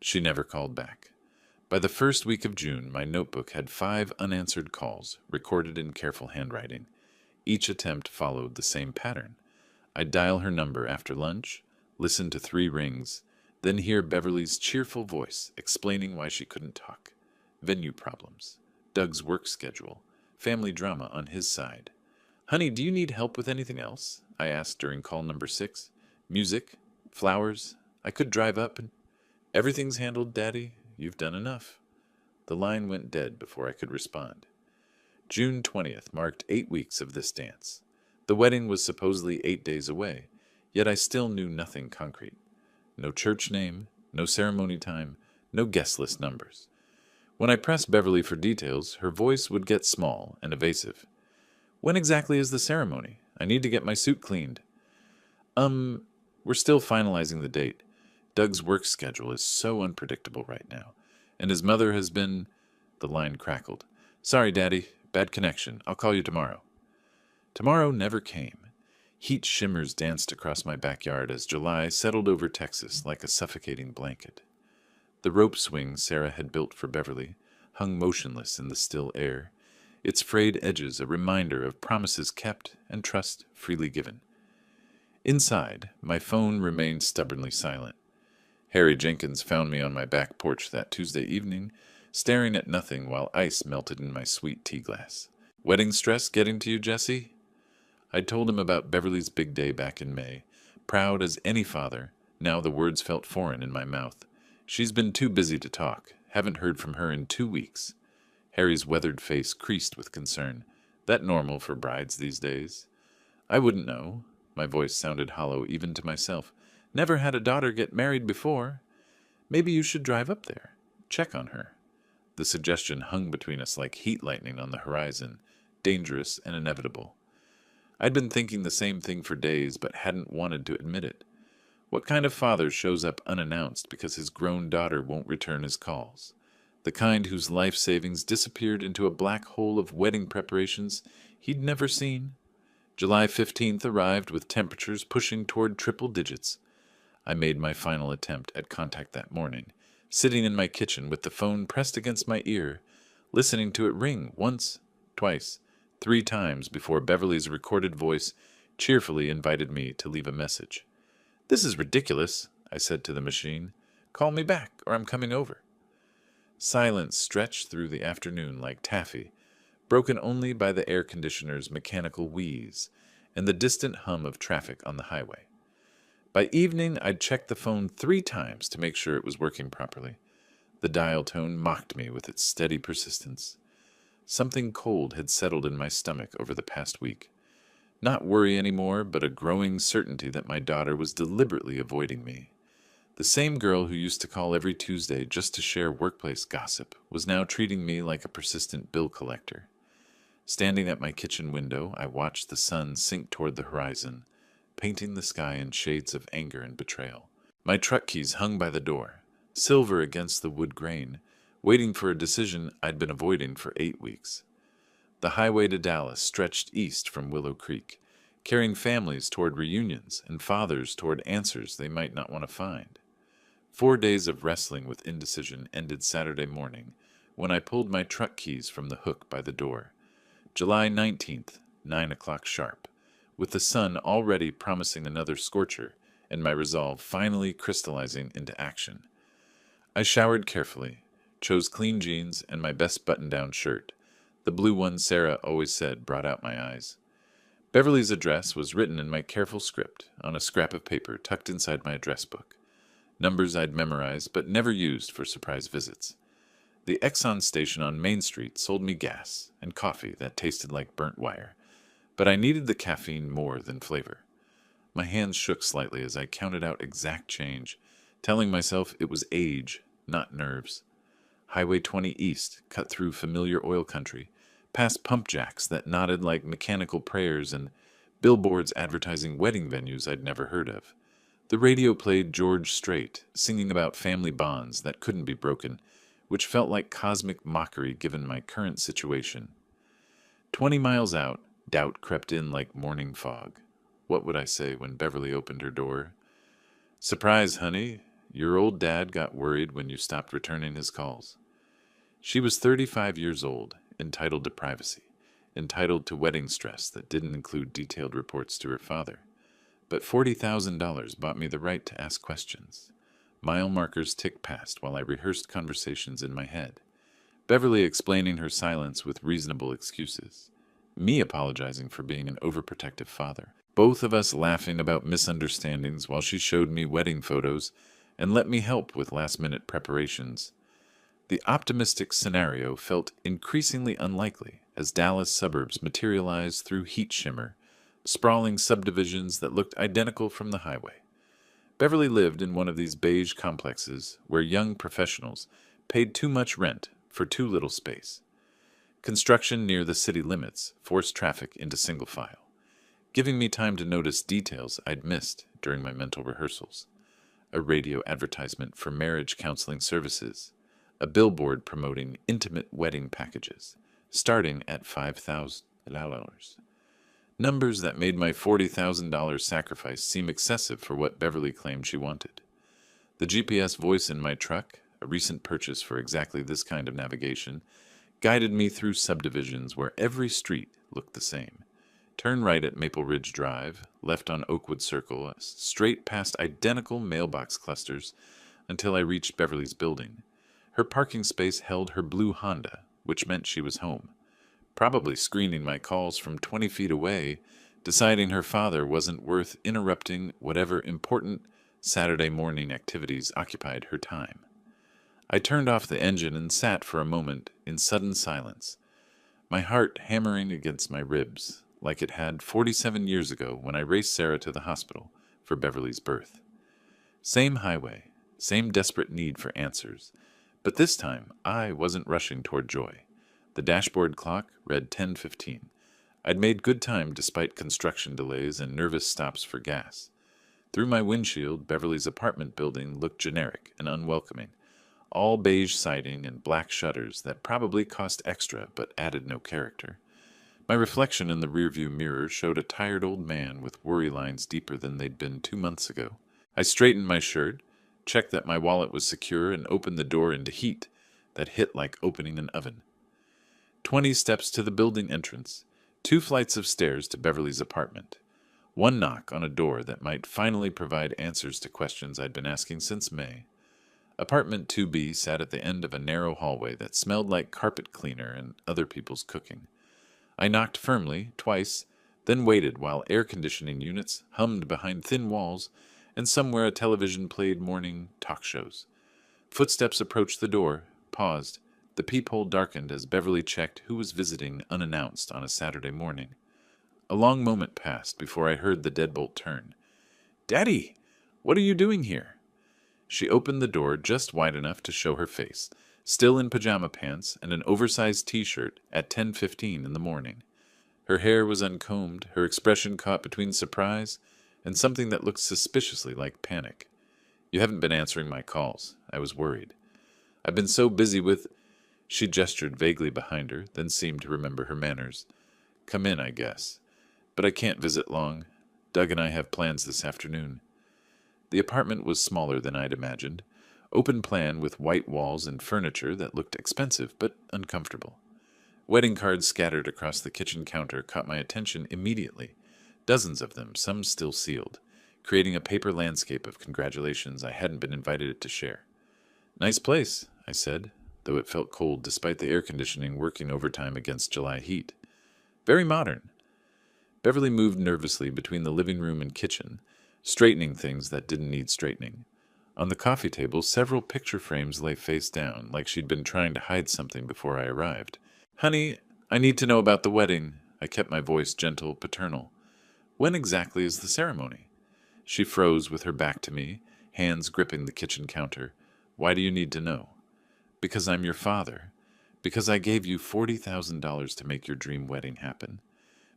She never called back. By the first week of June, my notebook had 5 unanswered calls, recorded in careful handwriting. Each attempt followed the same pattern. I'd dial her number after lunch, listen to 3 rings, then hear Beverly's cheerful voice explaining why she couldn't talk. Venue problems, Doug's work schedule, family drama on his side. "Honey, do you need help with anything else?" I asked during call number 6. "Music? Flowers? I could drive up and—" "Everything's handled, Daddy. You've done enough." The line went dead before I could respond. June 20th marked 8 weeks of this dance. The wedding was supposedly 8 days away, yet I still knew nothing concrete. No church name, no ceremony time, no guest list numbers. When I pressed Beverly for details, her voice would get small and evasive. "When exactly is the ceremony? I need to get my suit cleaned." We're still finalizing the date. Doug's work schedule is so unpredictable right now, and his mother has been—" The line crackled. "Sorry, Daddy. Bad connection. I'll call you tomorrow." Tomorrow never came. Heat shimmers danced across my backyard as July settled over Texas like a suffocating blanket. The rope swing Sarah had built for Beverly hung motionless in the still air, its frayed edges a reminder of promises kept and trust freely given. Inside, my phone remained stubbornly silent. Harry Jenkins found me on my back porch that Tuesday evening, staring at nothing while ice melted in my sweet tea glass. "Wedding stress getting to you, Jesse?" I told him about Beverly's big day back in May. Proud as any father, now the words felt foreign in my mouth. "She's been too busy to talk. Haven't heard from her in 2 weeks. Harry's weathered face creased with concern. "That normal for brides these days?" "I wouldn't know." My voice sounded hollow even to myself. "Never had a daughter get married before. Maybe you should drive up there. Check on her." The suggestion hung between us like heat lightning on the horizon, dangerous and inevitable. I'd been thinking the same thing for days, but hadn't wanted to admit it. What kind of father shows up unannounced because his grown daughter won't return his calls? The kind whose life savings disappeared into a black hole of wedding preparations he'd never seen? July 15th arrived with temperatures pushing toward triple digits. I made my final attempt at contact that morning, sitting in my kitchen with the phone pressed against my ear, listening to it ring once, twice, 3 times before Beverly's recorded voice cheerfully invited me to leave a message. "This is ridiculous," I said to the machine. "Call me back, or I'm coming over." Silence stretched through the afternoon like taffy, broken only by the air conditioner's mechanical wheeze and the distant hum of traffic on the highway. By evening, I'd checked the phone 3 times to make sure it was working properly. The dial tone mocked me with its steady persistence. Something cold had settled in my stomach over the past week. Not worry anymore, but a growing certainty that my daughter was deliberately avoiding me. The same girl who used to call every Tuesday just to share workplace gossip was now treating me like a persistent bill collector. Standing at my kitchen window, I watched the sun sink toward the horizon, painting the sky in shades of anger and betrayal. My truck keys hung by the door. silver against the wood grain, waiting for a decision I'd been avoiding for 8 weeks. The highway to Dallas stretched east from Willow Creek, carrying families toward reunions and fathers toward answers they might not want to find. 4 days of wrestling with indecision ended Saturday morning when I pulled my truck keys from the hook by the door. July 19th, 9 o'clock sharp, with the sun already promising another scorcher and my resolve finally crystallizing into action. I showered carefully, chose clean jeans and my best button-down shirt, the blue one Sarah always said brought out my eyes. Beverly's address was written in my careful script on a scrap of paper tucked inside my address book. Numbers I'd memorized but never used for surprise visits. The Exxon station on Main Street sold me gas and coffee that tasted like burnt wire, but I needed the caffeine more than flavor. My hands shook slightly as I counted out exact change, telling myself it was age, not nerves. Highway 20 East cut through familiar oil country, past pump jacks that nodded like mechanical prayers and billboards advertising wedding venues I'd never heard of. The radio played George Strait, singing about family bonds that couldn't be broken, which felt like cosmic mockery given my current situation. 20 miles out, doubt crept in like morning fog. What would I say when Beverly opened her door? "Surprise, honey. Your old dad got worried when you stopped returning his calls." She was 35 years old, entitled to privacy, entitled to wedding stress that didn't include detailed reports to her father. But $40,000 bought me the right to ask questions. Mile markers ticked past while I rehearsed conversations in my head. Beverly explaining her silence with reasonable excuses. Me apologizing for being an overprotective father. Both of us laughing about misunderstandings while she showed me wedding photos and let me help with last-minute preparations. The optimistic scenario felt increasingly unlikely as Dallas suburbs materialized through heat shimmer, sprawling subdivisions that looked identical from the highway. Beverly lived in one of these beige complexes where young professionals paid too much rent for too little space. Construction near the city limits forced traffic into single file, giving me time to notice details I'd missed during my mental rehearsals. A radio advertisement for marriage counseling services, a billboard promoting intimate wedding packages, starting at $5,000. Numbers that made my $40,000 sacrifice seem excessive for what Beverly claimed she wanted. The GPS voice in my truck, a recent purchase for exactly this kind of navigation, guided me through subdivisions where every street looked the same. Turn right at Maple Ridge Drive, left on Oakwood Circle, straight past identical mailbox clusters until I reached Beverly's building. Her parking space held her blue Honda, which meant she was home. Probably screening my calls from 20 feet away, deciding her father wasn't worth interrupting whatever important Saturday morning activities occupied her time. I turned off the engine and sat for a moment in sudden silence, my heart hammering against my ribs like it had 47 years ago when I raced Sarah to the hospital for Beverly's birth. Same highway, same desperate need for answers, but this time I wasn't rushing toward joy. The dashboard clock read 10:15. I'd made good time despite construction delays and nervous stops for gas. Through my windshield, Beverly's apartment building looked generic and unwelcoming, all beige siding and black shutters that probably cost extra but added no character. My reflection in the rearview mirror showed a tired old man with worry lines deeper than they'd been 2 months ago. I straightened my shirt, checked that my wallet was secure, and opened the door into heat that hit like opening an oven. 20 steps to the building entrance, 2 flights of stairs to Beverly's apartment, 1 knock on a door that might finally provide answers to questions I'd been asking since May. Apartment 2B sat at the end of a narrow hallway that smelled like carpet cleaner and other people's cooking. I knocked firmly, twice, then waited while air conditioning units hummed behind thin walls and somewhere a television played morning talk shows. Footsteps approached the door, paused. The peephole darkened as Beverly checked who was visiting unannounced on a Saturday morning. A long moment passed before I heard the deadbolt turn. "Daddy, what are you doing here?" She opened the door just wide enough to show her face, still in pajama pants and an oversized t-shirt at 10:15 in the morning. Her hair was uncombed, her expression caught between surprise and something that looked suspiciously like panic. You haven't been answering my calls. I was worried. I've been so busy with... She gestured vaguely behind her, then seemed to remember her manners. Come in, I guess. But I can't visit long. Doug and I have plans this afternoon. The apartment was smaller than I'd imagined. Open plan with white walls and furniture that looked expensive but uncomfortable. Wedding cards scattered across the kitchen counter caught my attention immediately. Dozens of them, some still sealed, creating a paper landscape of congratulations I hadn't been invited to share. Nice place, I said, though it felt cold despite the air conditioning working overtime against July heat. Very modern. Beverly moved nervously between the living room and kitchen, straightening things that didn't need straightening. On the coffee table, several picture frames lay face down, like she'd been trying to hide something before I arrived. Honey, I need to know about the wedding. I kept my voice gentle, paternal. When exactly is the ceremony? She froze with her back to me, hands gripping the kitchen counter. Why do you need to know? Because I'm your father. Because I gave you $40,000 to make your dream wedding happen.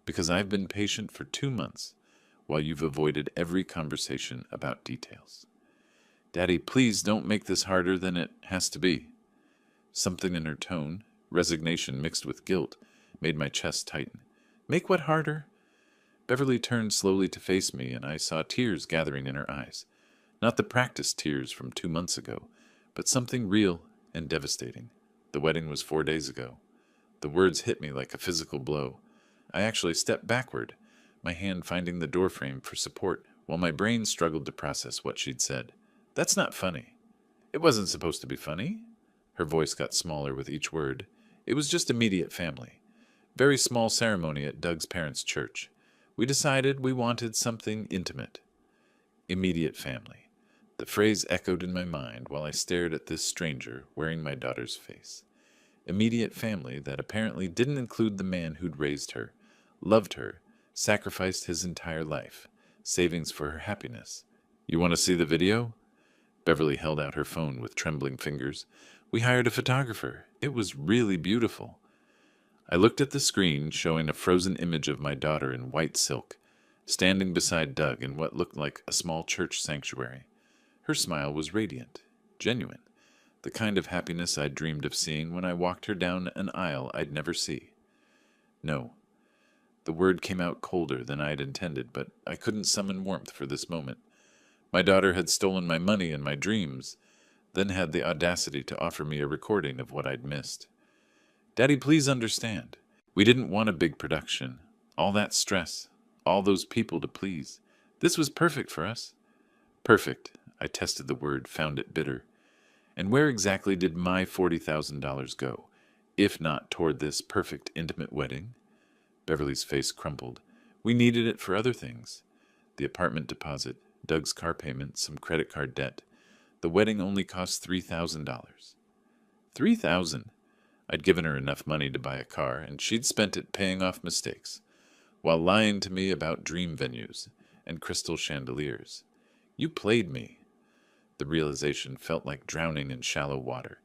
Because I've been patient for 2 months, while you've avoided every conversation about details. Daddy, please don't make this harder than it has to be. Something in her tone, resignation mixed with guilt, made my chest tighten. Make what harder? Beverly turned slowly to face me, and I saw tears gathering in her eyes. Not the practiced tears from 2 months ago, but something real and devastating. The wedding was 4 days ago. The words hit me like a physical blow. I actually stepped backward, my hand finding the doorframe for support, while my brain struggled to process what she'd said. That's not funny. It wasn't supposed to be funny. Her voice got smaller with each word. It was just immediate family. Very small ceremony at Doug's parents' church. We decided we wanted something intimate. Immediate family. The phrase echoed in my mind while I stared at this stranger wearing my daughter's face. Immediate family that apparently didn't include the man who'd raised her, loved her, sacrificed his entire life, savings for her happiness. You want to see the video? Beverly held out her phone with trembling fingers. We hired a photographer. It was really beautiful. I looked at the screen, showing a frozen image of my daughter in white silk, standing beside Doug in what looked like a small church sanctuary. Her smile was radiant, genuine, the kind of happiness I'd dreamed of seeing when I walked her down an aisle I'd never see. No. The word came out colder than I'd intended, but I couldn't summon warmth for this moment. My daughter had stolen my money and my dreams, then had the audacity to offer me a recording of what I'd missed. Daddy, please understand. We didn't want a big production. All that stress. All those people to please. This was perfect for us. Perfect. I tested the word, found it bitter. And where exactly did my $40,000 go, if not toward this perfect intimate wedding? Beverly's face crumpled. We needed it for other things. The apartment deposit, Doug's car payment, some credit card debt. The wedding only cost $3,000. $3,000? I'd given her enough money to buy a car, and she'd spent it paying off mistakes, while lying to me about dream venues and crystal chandeliers. You played me. The realization felt like drowning in shallow water.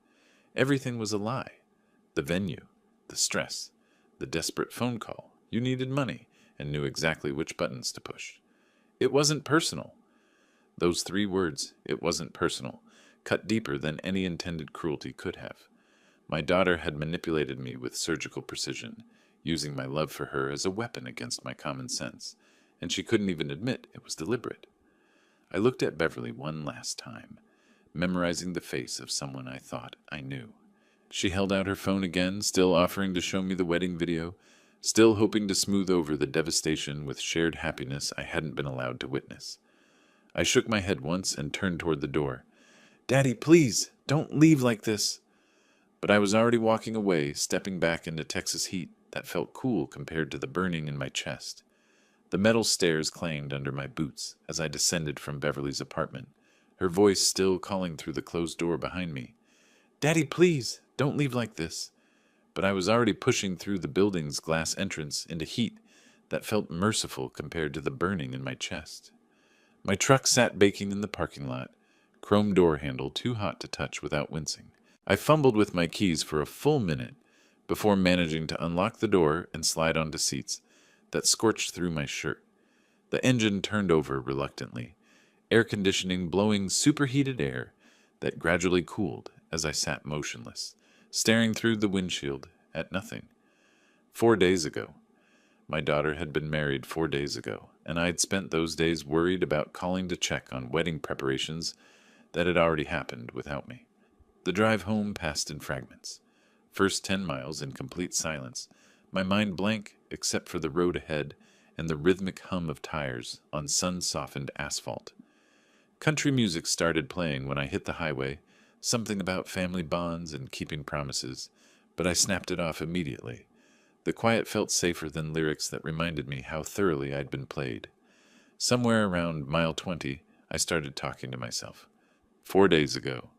Everything was a lie. The venue, the stress, the desperate phone call. You needed money and knew exactly which buttons to push. It wasn't personal. Those 3 words, it wasn't personal, cut deeper than any intended cruelty could have. My daughter had manipulated me with surgical precision, using my love for her as a weapon against my common sense, and she couldn't even admit it was deliberate. I looked at Beverly one last time, memorizing the face of someone I thought I knew. She held out her phone again, still offering to show me the wedding video, still hoping to smooth over the devastation with shared happiness I hadn't been allowed to witness. I shook my head once and turned toward the door. Daddy, please, don't leave like this. But I was already walking away, stepping back into Texas heat that felt cool compared to the burning in my chest. The metal stairs clanged under my boots as I descended from Beverly's apartment, her voice still calling through the closed door behind me. Daddy, please, don't leave like this. But I was already pushing through the building's glass entrance into heat that felt merciful compared to the burning in my chest. My truck sat baking in the parking lot, chrome door handle too hot to touch without wincing. I fumbled with my keys for a full minute before managing to unlock the door and slide onto seats that scorched through my shirt. The engine turned over reluctantly, air conditioning blowing superheated air that gradually cooled as I sat motionless, staring through the windshield at nothing. 4 days ago. My daughter had been married 4 days ago, and I had spent those days worried about calling to check on wedding preparations that had already happened without me. The drive home passed in fragments. First 10 miles in complete silence, my mind blank except for the road ahead and the rhythmic hum of tires on sun-softened asphalt. Country music started playing when I hit the highway, something about family bonds and keeping promises, but I snapped it off immediately. The quiet felt safer than lyrics that reminded me how thoroughly I'd been played. Somewhere around mile 20, I started talking to myself. 4 days ago.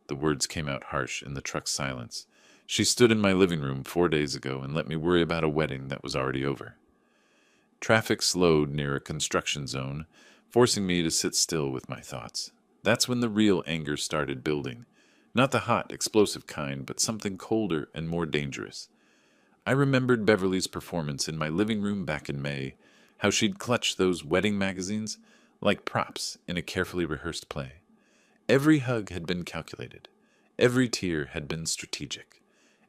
The words came out harsh in the truck's silence. She stood in my living room 4 days ago and let me worry about a wedding that was already over. Traffic slowed near a construction zone, forcing me to sit still with my thoughts. That's when the real anger started building. Not the hot, explosive kind, but something colder and more dangerous. I remembered Beverly's performance in my living room back in May, how she'd clutched those wedding magazines like props in a carefully rehearsed play. Every hug had been calculated. Every tear had been strategic.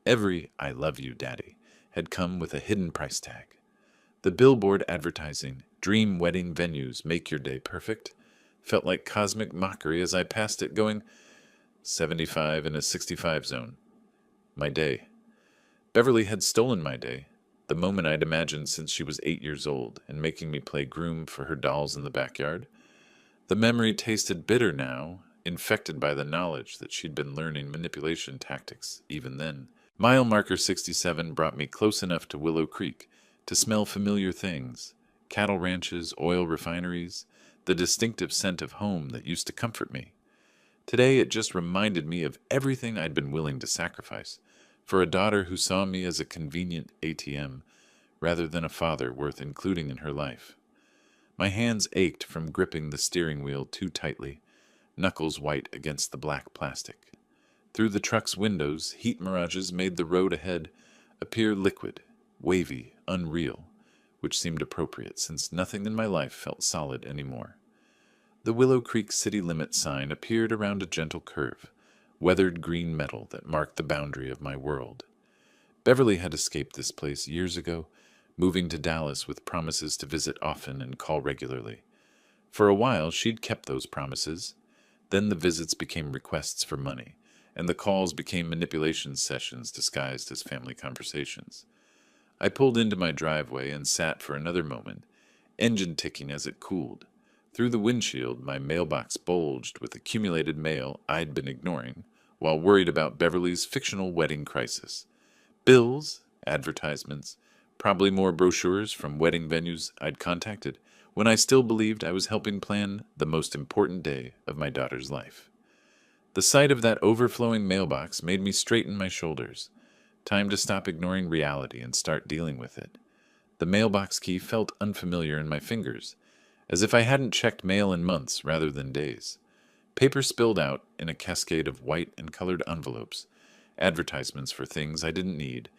Every "I love you, Daddy" had come with a hidden price tag. The billboard advertising, "Dream wedding venues make your day perfect," felt like cosmic mockery as I passed it going 75 in a 65 zone. My day. Beverly had stolen my day, the moment I'd imagined since she was 8 years old, and making me play groom for her dolls in the backyard. The memory tasted bitter now, infected by the knowledge that she'd been learning manipulation tactics even then. Mile marker 67 brought me close enough to Willow Creek to smell familiar things: cattle ranches, oil refineries, the distinctive scent of home that used to comfort me. Today it just reminded me of everything I'd been willing to sacrifice for a daughter who saw me as a convenient ATM rather than a father worth including in her life. My hands ached from gripping the steering wheel too tightly, knuckles white against the black plastic. Through the truck's windows, heat mirages made the road ahead appear liquid, wavy, unreal, which seemed appropriate since nothing in my life felt solid anymore. The Willow Creek city limit sign appeared around a gentle curve, weathered green metal that marked the boundary of my world. Beverly had escaped this place years ago, moving to Dallas with promises to visit often and call regularly. For a while, she'd kept those promises. Then the visits became requests for money, and the calls became manipulation sessions disguised as family conversations. I pulled into my driveway and sat for another moment, engine ticking as it cooled. Through the windshield, my mailbox bulged with accumulated mail I'd been ignoring, while worried about Beverly's fictional wedding crisis. Bills, advertisements, probably more brochures from wedding venues I'd contacted, when I still believed I was helping plan the most important day of my daughter's life. The sight of that overflowing mailbox made me straighten my shoulders. Time to stop ignoring reality and start dealing with it. The mailbox key felt unfamiliar in my fingers, as if I hadn't checked mail in months rather than days. Paper spilled out in a cascade of white and colored envelopes, advertisements for things I didn't need,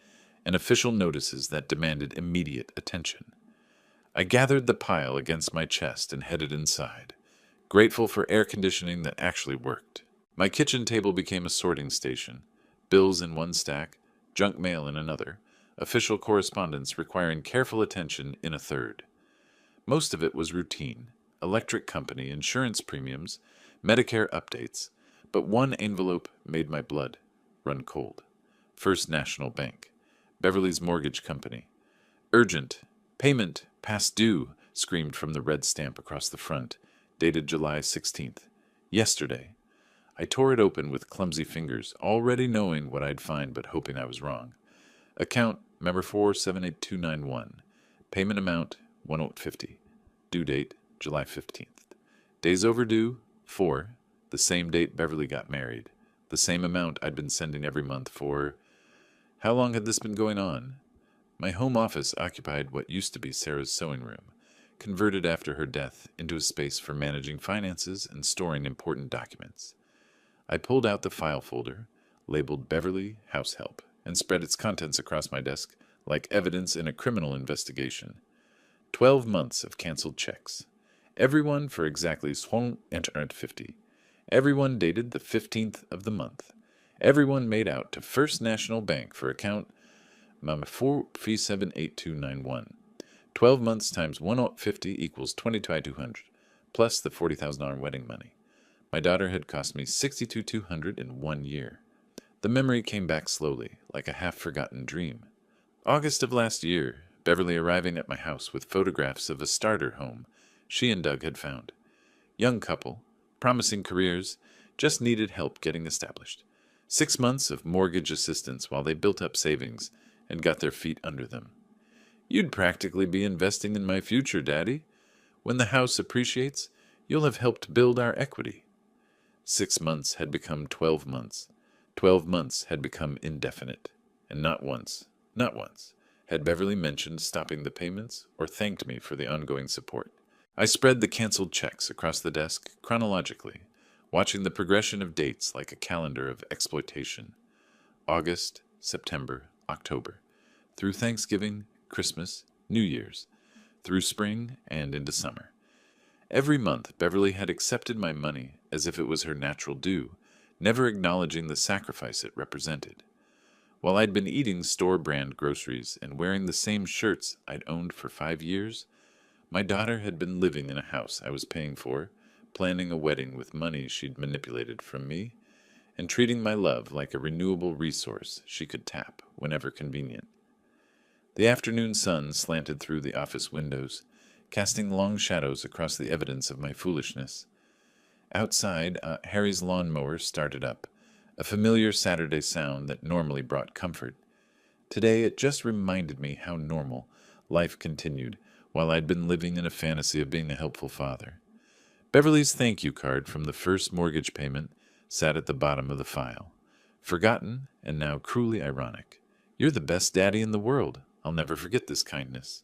and official notices that demanded immediate attention. I gathered the pile against my chest and headed inside, grateful for air conditioning that actually worked. My kitchen table became a sorting station, bills in one stack, junk mail in another, official correspondence requiring careful attention in a third. Most of it was routine: electric company, insurance premiums, Medicare updates, but one envelope made my blood run cold. First National Bank, Beverly's mortgage company. "Urgent. Payment. Past due," screamed from the red stamp across the front, dated July 16th. Yesterday. I tore it open with clumsy fingers, already knowing what I'd find but hoping I was wrong. Account member 478291. Payment amount $150. Due date July 15th. Days overdue 4. The same date Beverly got married. The same amount I'd been sending every month for... How long had this been going on? My home office occupied what used to be Sarah's sewing room, converted after her death into a space for managing finances and storing important documents. I pulled out the file folder, labeled Beverly House Help, and spread its contents across my desk like evidence in a criminal investigation. 12 months of canceled checks. Everyone for exactly 150. Everyone dated the 15th of the month. Everyone made out to First National Bank for account Mama 4378291. 12 months times 150 equals 22,200, plus the $40,000 wedding money. My daughter had cost me 62,200 in 1 year. The memory came back slowly, like a half-forgotten dream. August of last year, Beverly arriving at my house with photographs of a starter home she and Doug had found. Young couple, promising careers, just needed help getting established. 6 months of mortgage assistance while they built up savings and got their feet under them. You'd practically be investing in my future, Daddy. When the house appreciates, you'll have helped build our equity. 6 months had become 12 months. 12 months had become indefinite. And not once had Beverly mentioned stopping the payments or thanked me for the ongoing support. I spread the canceled checks across the desk chronologically, watching the progression of dates like a calendar of exploitation. August, September, October, through Thanksgiving, Christmas, New Year's, through spring and into summer. Every month, Beverly had accepted my money as if it was her natural due, never acknowledging the sacrifice it represented. While I'd been eating store-brand groceries and wearing the same shirts I'd owned for 5 years, my daughter had been living in a house I was paying for, planning a wedding with money she'd manipulated from me, and treating my love like a renewable resource she could tap whenever convenient. The afternoon sun slanted through the office windows, casting long shadows across the evidence of my foolishness. Outside, Harry's lawnmower started up, a familiar Saturday sound that normally brought comfort. Today it just reminded me how normal life continued while I'd been living in a fantasy of being a helpful father. Beverly's thank you card from the first mortgage payment sat at the bottom of the file. Forgotten and now cruelly ironic. You're the best daddy in the world. I'll never forget this kindness.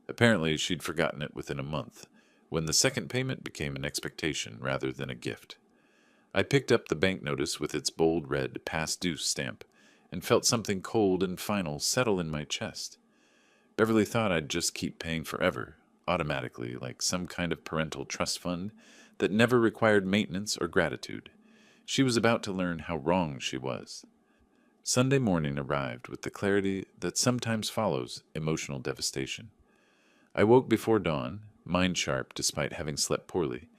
Apparently she'd forgotten it within a month, when the second payment became an expectation rather than a gift. I picked up the bank notice with its bold red past due stamp and felt something cold and final settle in my chest. Beverly thought I'd just keep paying forever, automatically, like some kind of parental trust fund that never required maintenance or gratitude. She was about to learn how wrong she was. Sunday morning arrived with the clarity that sometimes follows emotional devastation. I woke before dawn, mind sharp despite having slept poorly,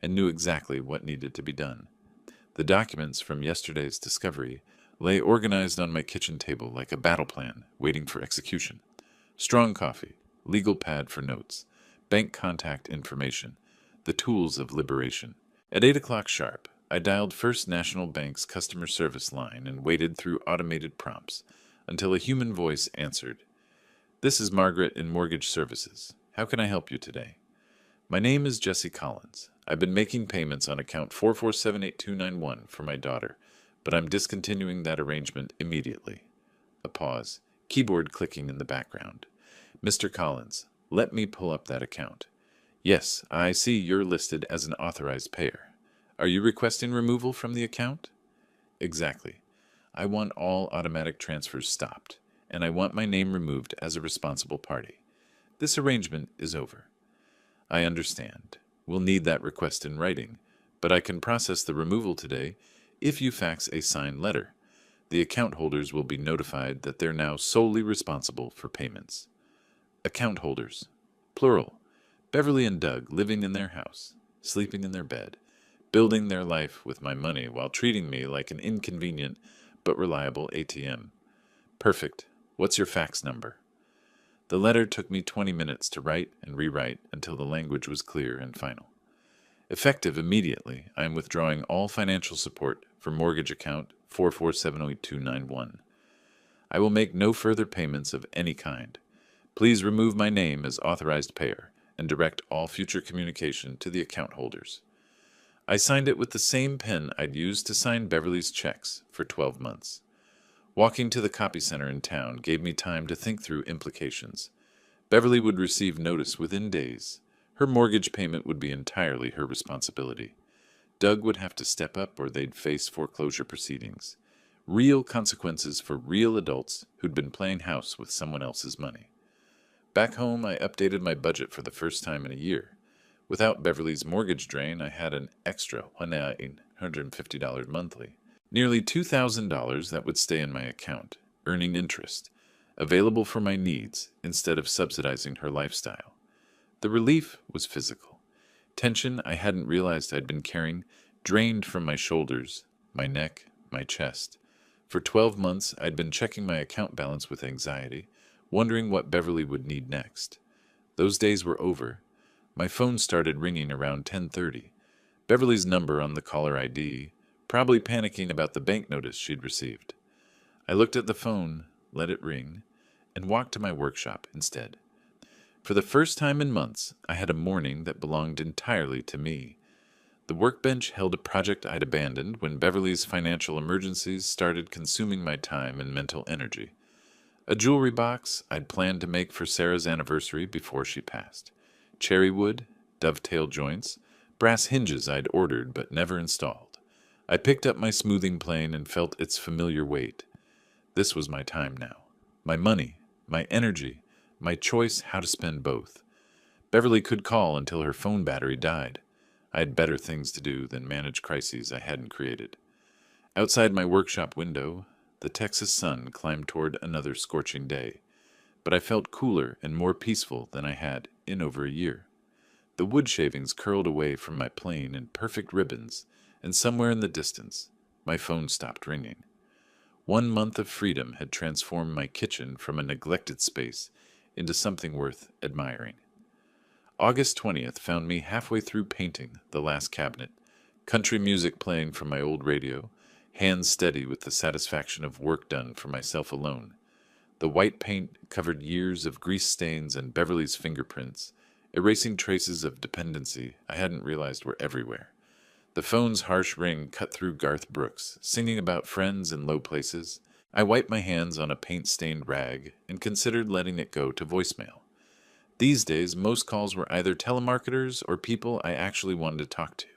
and knew exactly what needed to be done. The documents from yesterday's discovery lay organized on my kitchen table like a battle plan waiting for execution. Strong coffee, legal pad for notes, bank contact information, the tools of liberation. At 8 o'clock sharp, I dialed First National Bank's customer service line and waited through automated prompts until a human voice answered. This is Margaret in Mortgage Services. How can I help you today? My name is Jesse Collins. I've been making payments on account 4478291 for my daughter, but I'm discontinuing that arrangement immediately. A pause, keyboard clicking in the background. Mr. Collins, let me pull up that account. Yes, I see you're listed as an authorized payer. Are you requesting removal from the account? Exactly. I want all automatic transfers stopped, and I want my name removed as a responsible party. This arrangement is over. I understand. We'll need that request in writing, but I can process the removal today if you fax a signed letter. The account holders will be notified that they're now solely responsible for payments. Account holders, plural. Beverly and Doug living in their house, sleeping in their bed, building their life with my money while treating me like an inconvenient but reliable ATM. Perfect. What's your fax number? The letter took me 20 minutes to write and rewrite until the language was clear and final. Effective immediately, I am withdrawing all financial support for mortgage account 4478291. I will make no further payments of any kind. Please remove my name as authorized payer and direct all future communication to the account holders. I signed it with the same pen I'd used to sign Beverly's checks for 12 months. Walking to the copy center in town gave me time to think through implications. Beverly would receive notice within days. Her mortgage payment would be entirely her responsibility. Doug would have to step up or they'd face foreclosure proceedings. Real consequences for real adults who'd been playing house with someone else's money. Back home, I updated my budget for the first time in a year. Without Beverly's mortgage drain, I had an extra $150 monthly. Nearly $2,000 that would stay in my account, earning interest, available for my needs instead of subsidizing her lifestyle. The relief was physical. Tension I hadn't realized I'd been carrying drained from my shoulders, my neck, my chest. For 12 months, I'd been checking my account balance with anxiety, wondering what Beverly would need next. Those days were over. My phone started ringing around 10:30. Beverly's number on the caller ID, probably panicking about the bank notice she'd received. I looked at the phone, let it ring, and walked to my workshop instead. For the first time in months, I had a morning that belonged entirely to me. The workbench held a project I'd abandoned when Beverly's financial emergencies started consuming my time and mental energy. A jewelry box I'd planned to make for Sarah's anniversary before she passed. Cherry wood, dovetail joints, brass hinges I'd ordered but never installed. I picked up my smoothing plane and felt its familiar weight. This was my time now. My money, my energy, my choice how to spend both. Beverly could call until her phone battery died. I had better things to do than manage crises I hadn't created. Outside my workshop window, the Texas sun climbed toward another scorching day, but I felt cooler and more peaceful than I had in over a year. The wood shavings curled away from my plane in perfect ribbons, and somewhere in the distance, my phone stopped ringing. 1 month of freedom had transformed my kitchen from a neglected space into something worth admiring. August 20th found me halfway through painting the last cabinet, country music playing from my old radio, hands steady with the satisfaction of work done for myself alone. The white paint covered years of grease stains and Beverly's fingerprints, erasing traces of dependency I hadn't realized were everywhere. The phone's harsh ring cut through Garth Brooks, singing about friends in low places. I wiped my hands on a paint-stained rag and considered letting it go to voicemail. These days, most calls were either telemarketers or people I actually wanted to talk to.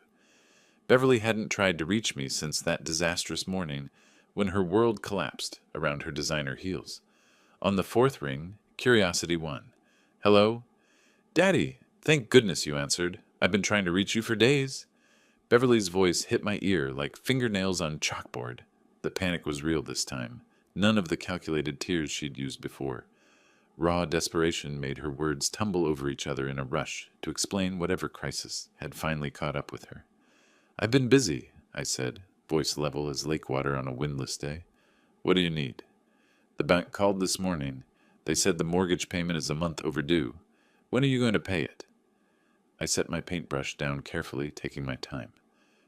Beverly hadn't tried to reach me since that disastrous morning when her world collapsed around her designer heels. On the fourth ring, curiosity won. "Hello?" "Daddy, thank goodness you answered. I've been trying to reach you for days." Beverly's voice hit my ear like fingernails on chalkboard. The panic was real this time, none of the calculated tears she'd used before. Raw desperation made her words tumble over each other in a rush to explain whatever crisis had finally caught up with her. "I've been busy," I said, voice level as lake water on a windless day. "What do you need?" "The bank called this morning. They said the mortgage payment is a month overdue. When are you going to pay it?" I set my paintbrush down carefully, taking my time.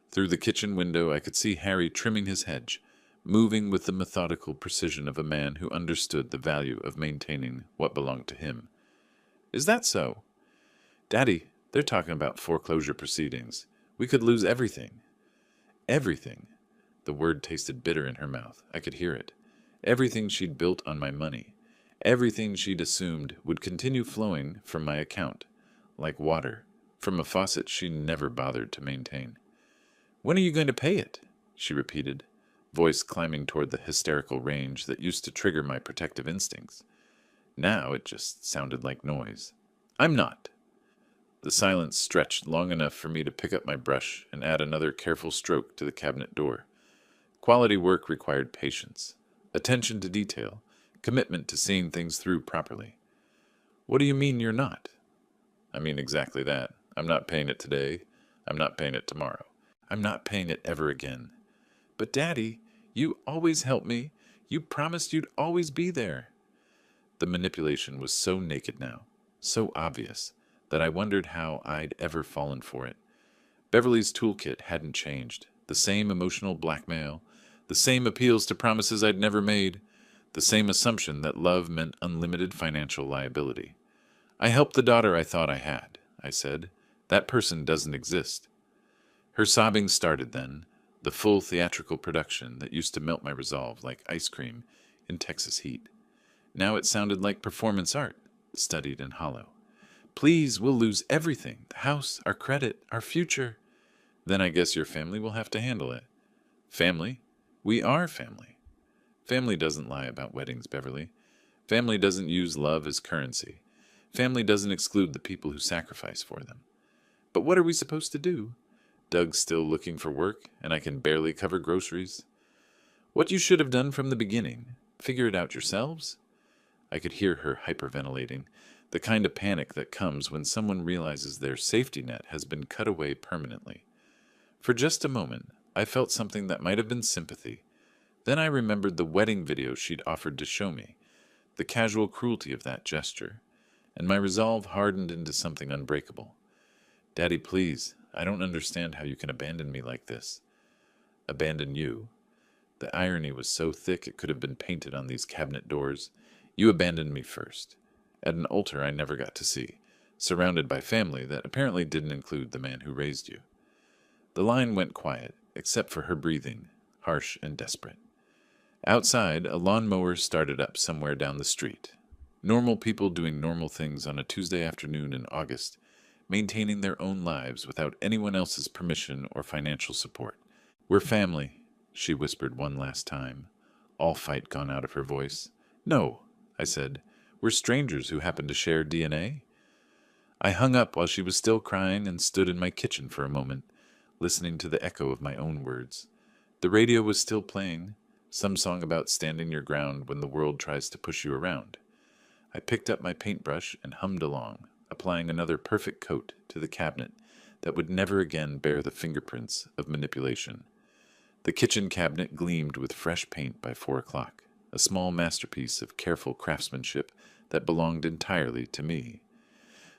Through the kitchen window I could see Harry trimming his hedge, moving with the methodical precision of a man who understood the value of maintaining what belonged to him. "Is that so?" "Daddy, they're talking about foreclosure proceedings. We could lose everything." Everything. The word tasted bitter in her mouth. I could hear it. Everything she'd built on my money. Everything she'd assumed would continue flowing from my account, like water, from a faucet she never bothered to maintain. "When are you going to pay it?" she repeated, voice climbing toward the hysterical range that used to trigger my protective instincts. Now it just sounded like noise. "I'm not." The silence stretched long enough for me to pick up my brush and add another careful stroke to the cabinet door. Quality work required patience, attention to detail, commitment to seeing things through properly. "What do you mean you're not?" "I mean exactly that. I'm not paying it today. I'm not paying it tomorrow. I'm not paying it ever again." "But Daddy, you always help me. You promised you'd always be there." The manipulation was so naked now, so obvious, that I wondered how I'd ever fallen for it. Beverly's toolkit hadn't changed. The same emotional blackmail, the same appeals to promises I'd never made, the same assumption that love meant unlimited financial liability. "I helped the daughter I thought I had," I said. "That person doesn't exist." Her sobbing started then, the full theatrical production that used to melt my resolve like ice cream in Texas heat. Now it sounded like performance art, studied and hollow. "Please, we'll lose everything, the house, our credit, our future." "Then I guess your family will have to handle it." "Family? We are family." Family doesn't lie about weddings, Beverly. Family doesn't use love as currency. Family doesn't exclude the people who sacrifice for them. But what are we supposed to do? Doug's still looking for work, and I can barely cover groceries. What you should have done from the beginning. Figure it out yourselves? I could hear her hyperventilating, the kind of panic that comes when someone realizes their safety net has been cut away permanently. For just a moment, I felt something that might have been sympathy. Then I remembered the wedding video she'd offered to show me, the casual cruelty of that gesture, and my resolve hardened into something unbreakable. Daddy, please, I don't understand how you can abandon me like this. Abandon you? The irony was so thick it could have been painted on these cabinet doors. You abandoned me first, at an altar I never got to see, surrounded by family that apparently didn't include the man who raised you. The line went quiet, except for her breathing, harsh and desperate. Outside, a lawnmower started up somewhere down the street. Normal people doing normal things on a Tuesday afternoon in August, maintaining their own lives without anyone else's permission or financial support. We're family, she whispered one last time, all fight gone out of her voice. No, I said. We're strangers who happen to share DNA. I hung up while she was still crying and stood in my kitchen for a moment, listening to the echo of my own words. The radio was still playing, some song about standing your ground when the world tries to push you around. I picked up my paintbrush and hummed along, applying another perfect coat to the cabinet that would never again bear the fingerprints of manipulation. The kitchen cabinet gleamed with fresh paint by 4 o'clock, a small masterpiece of careful craftsmanship that belonged entirely to me.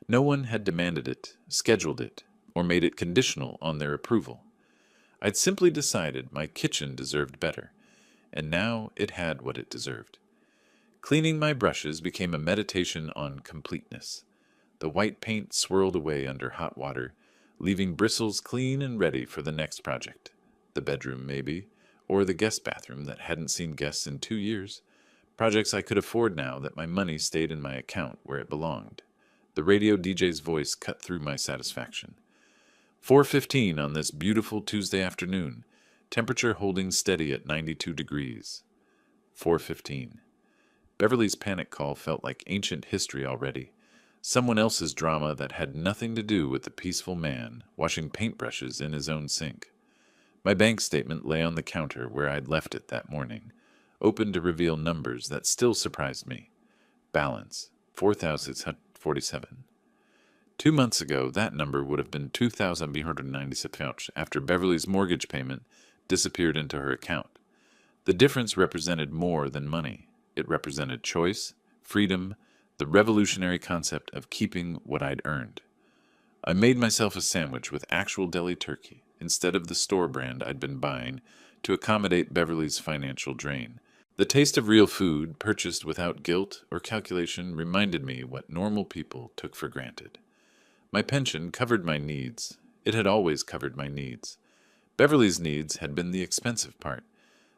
No one had demanded it, scheduled it, or made it conditional on their approval. I'd simply decided my kitchen deserved better, and now it had what it deserved. Cleaning my brushes became a meditation on completeness. The white paint swirled away under hot water, leaving bristles clean and ready for the next project. The bedroom, maybe, or the guest bathroom that hadn't seen guests in 2 years. Projects I could afford now that my money stayed in my account where it belonged. The radio DJ's voice cut through my satisfaction. 4:15 on this beautiful Tuesday afternoon, temperature holding steady at 92 degrees. 4:15. Beverly's panic call felt like ancient history already. Someone else's drama that had nothing to do with the peaceful man washing paintbrushes in his own sink. My bank statement lay on the counter where I'd left it that morning, open to reveal numbers that still surprised me. Balance, $4,647. 2 months ago, that number would have been $2,397 after Beverly's mortgage payment disappeared into her account. The difference represented more than money. It represented choice, freedom, the revolutionary concept of keeping what I'd earned. I made myself a sandwich with actual deli turkey instead of the store brand I'd been buying to accommodate Beverly's financial drain. The taste of real food, purchased without guilt or calculation, reminded me what normal people took for granted. My pension covered my needs. It had always covered my needs. Beverly's needs had been the expensive part.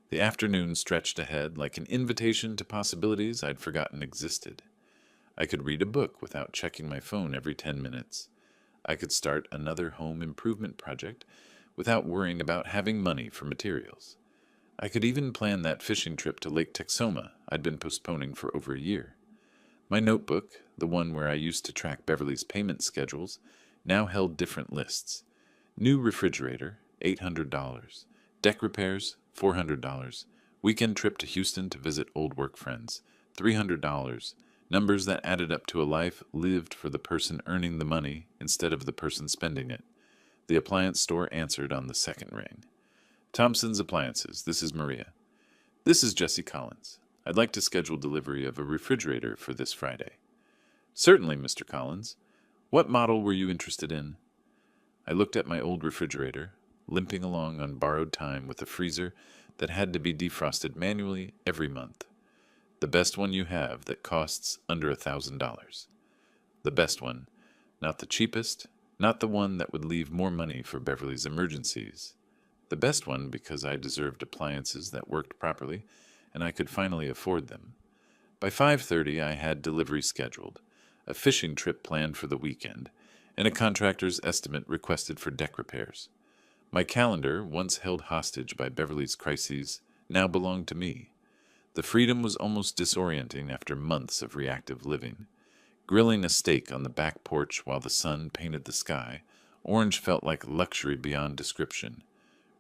The afternoon stretched ahead like an invitation to possibilities I'd forgotten existed. I could read a book without checking my phone every 10 minutes. I could start another home improvement project without worrying about having money for materials. I could even plan that fishing trip to Lake Texoma I'd been postponing for over a year. My notebook, the one where I used to track Beverly's payment schedules, now held different lists. New refrigerator, $800. Deck repairs, $400. Weekend trip to Houston to visit old work friends, $300. Numbers that added up to a life lived for the person earning the money instead of the person spending it. The appliance store answered on the second ring. Thompson's Appliances, this is Maria. This is Jesse Collins. I'd like to schedule delivery of a refrigerator for this Friday. Certainly, Mr. Collins. What model were you interested in? I looked at my old refrigerator, limping along on borrowed time with a freezer that had to be defrosted manually every month. The best one you have that costs under $1,000. The best one, not the cheapest, not the one that would leave more money for Beverly's emergencies. The best one because I deserved appliances that worked properly and I could finally afford them. By 5:30 I had delivery scheduled, a fishing trip planned for the weekend, and a contractor's estimate requested for deck repairs. My calendar, once held hostage by Beverly's crises, now belonged to me. The freedom was almost disorienting after months of reactive living. Grilling a steak on the back porch while the sun painted the sky, Orange felt like luxury beyond description.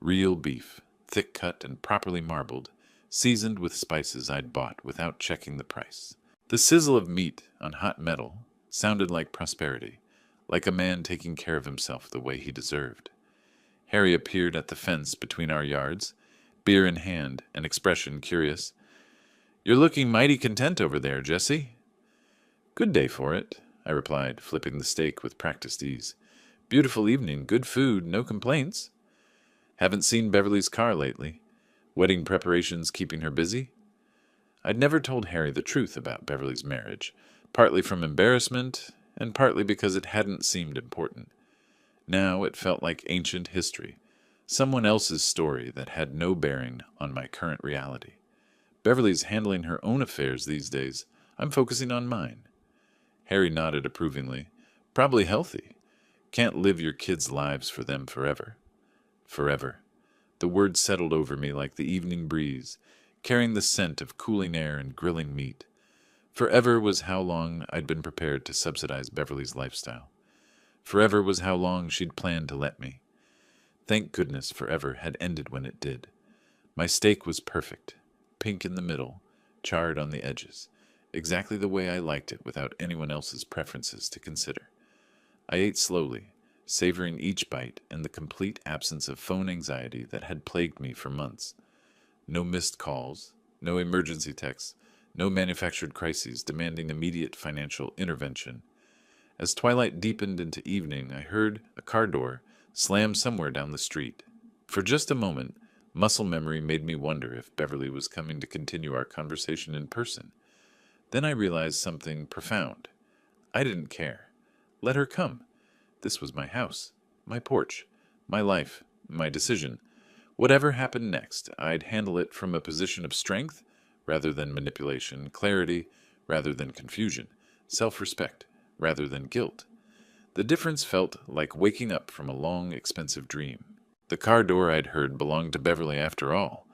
Real beef, thick cut and properly marbled, seasoned with spices I'd bought without checking the price. The sizzle of meat on hot metal sounded like prosperity, like a man taking care of himself the way he deserved. Harry appeared at the fence between our yards, beer in hand, an expression curious. "You're looking mighty content over there, Jesse." "Good day for it," I replied, flipping the steak with practiced ease. "Beautiful evening, good food, no complaints." "Haven't seen Beverly's car lately. Wedding preparations keeping her busy?" I'd never told Harry the truth about Beverly's marriage, partly from embarrassment and partly because it hadn't seemed important. Now it felt like ancient history, someone else's story that had no bearing on my current reality. Beverly's handling her own affairs these days. I'm focusing on mine. Harry nodded approvingly. "Probably healthy. Can't live your kids' lives for them forever." Forever. The word settled over me like the evening breeze, carrying the scent of cooling air and grilling meat. Forever was how long I'd been prepared to subsidize Beverly's lifestyle. Forever was how long she'd planned to let me. Thank goodness forever had ended when it did. My steak was perfect, pink in the middle, charred on the edges, exactly the way I liked it without anyone else's preferences to consider. I ate slowly, savoring each bite and the complete absence of phone anxiety that had plagued me for months. No missed calls, no emergency texts, no manufactured crises demanding immediate financial intervention. As twilight deepened into evening, I heard a car door slam somewhere down the street. For just a moment, muscle memory made me wonder if Beverly was coming to continue our conversation in person. Then I realized something profound. I didn't care. Let her come. This was my house, my porch, my life, my decision. Whatever happened next, I'd handle it from a position of strength rather than manipulation, clarity rather than confusion, self-respect rather than guilt. The difference felt like waking up from a long, expensive dream. The car door I'd heard belonged to Beverly after all.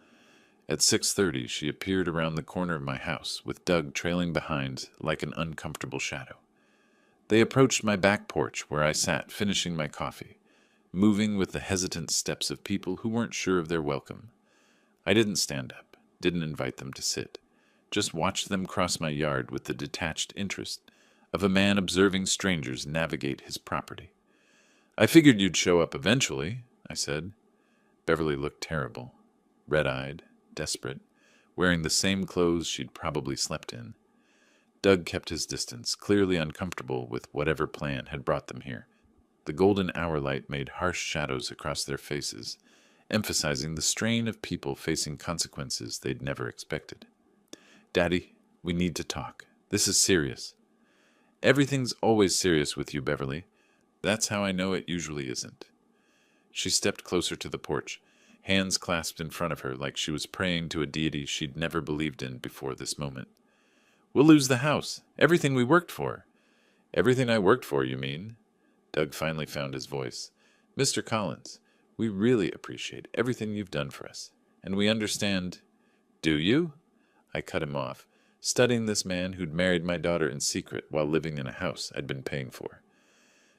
At 6:30, she appeared around the corner of my house, with Doug trailing behind like an uncomfortable shadow. They approached my back porch where I sat finishing my coffee, moving with the hesitant steps of people who weren't sure of their welcome. I didn't stand up, didn't invite them to sit, just watched them cross my yard with the detached interest of a man observing strangers navigate his property. "I figured you'd show up eventually," I said. Beverly looked terrible, red-eyed, desperate, wearing the same clothes she'd probably slept in. Doug kept his distance, clearly uncomfortable with whatever plan had brought them here. The golden hour light made harsh shadows across their faces, emphasizing the strain of people facing consequences they'd never expected. "Daddy, we need to talk. This is serious." "Everything's always serious with you, Beverly. That's how I know it usually isn't." She stepped closer to the porch, hands clasped in front of her like she was praying to a deity she'd never believed in before this moment. "We'll lose the house. Everything we worked for." "Everything I worked for, you mean?" Doug finally found his voice. "Mr. Collins, we really appreciate everything you've done for us, and we understand—" "Do you?" I cut him off, studying this man who'd married my daughter in secret while living in a house I'd been paying for.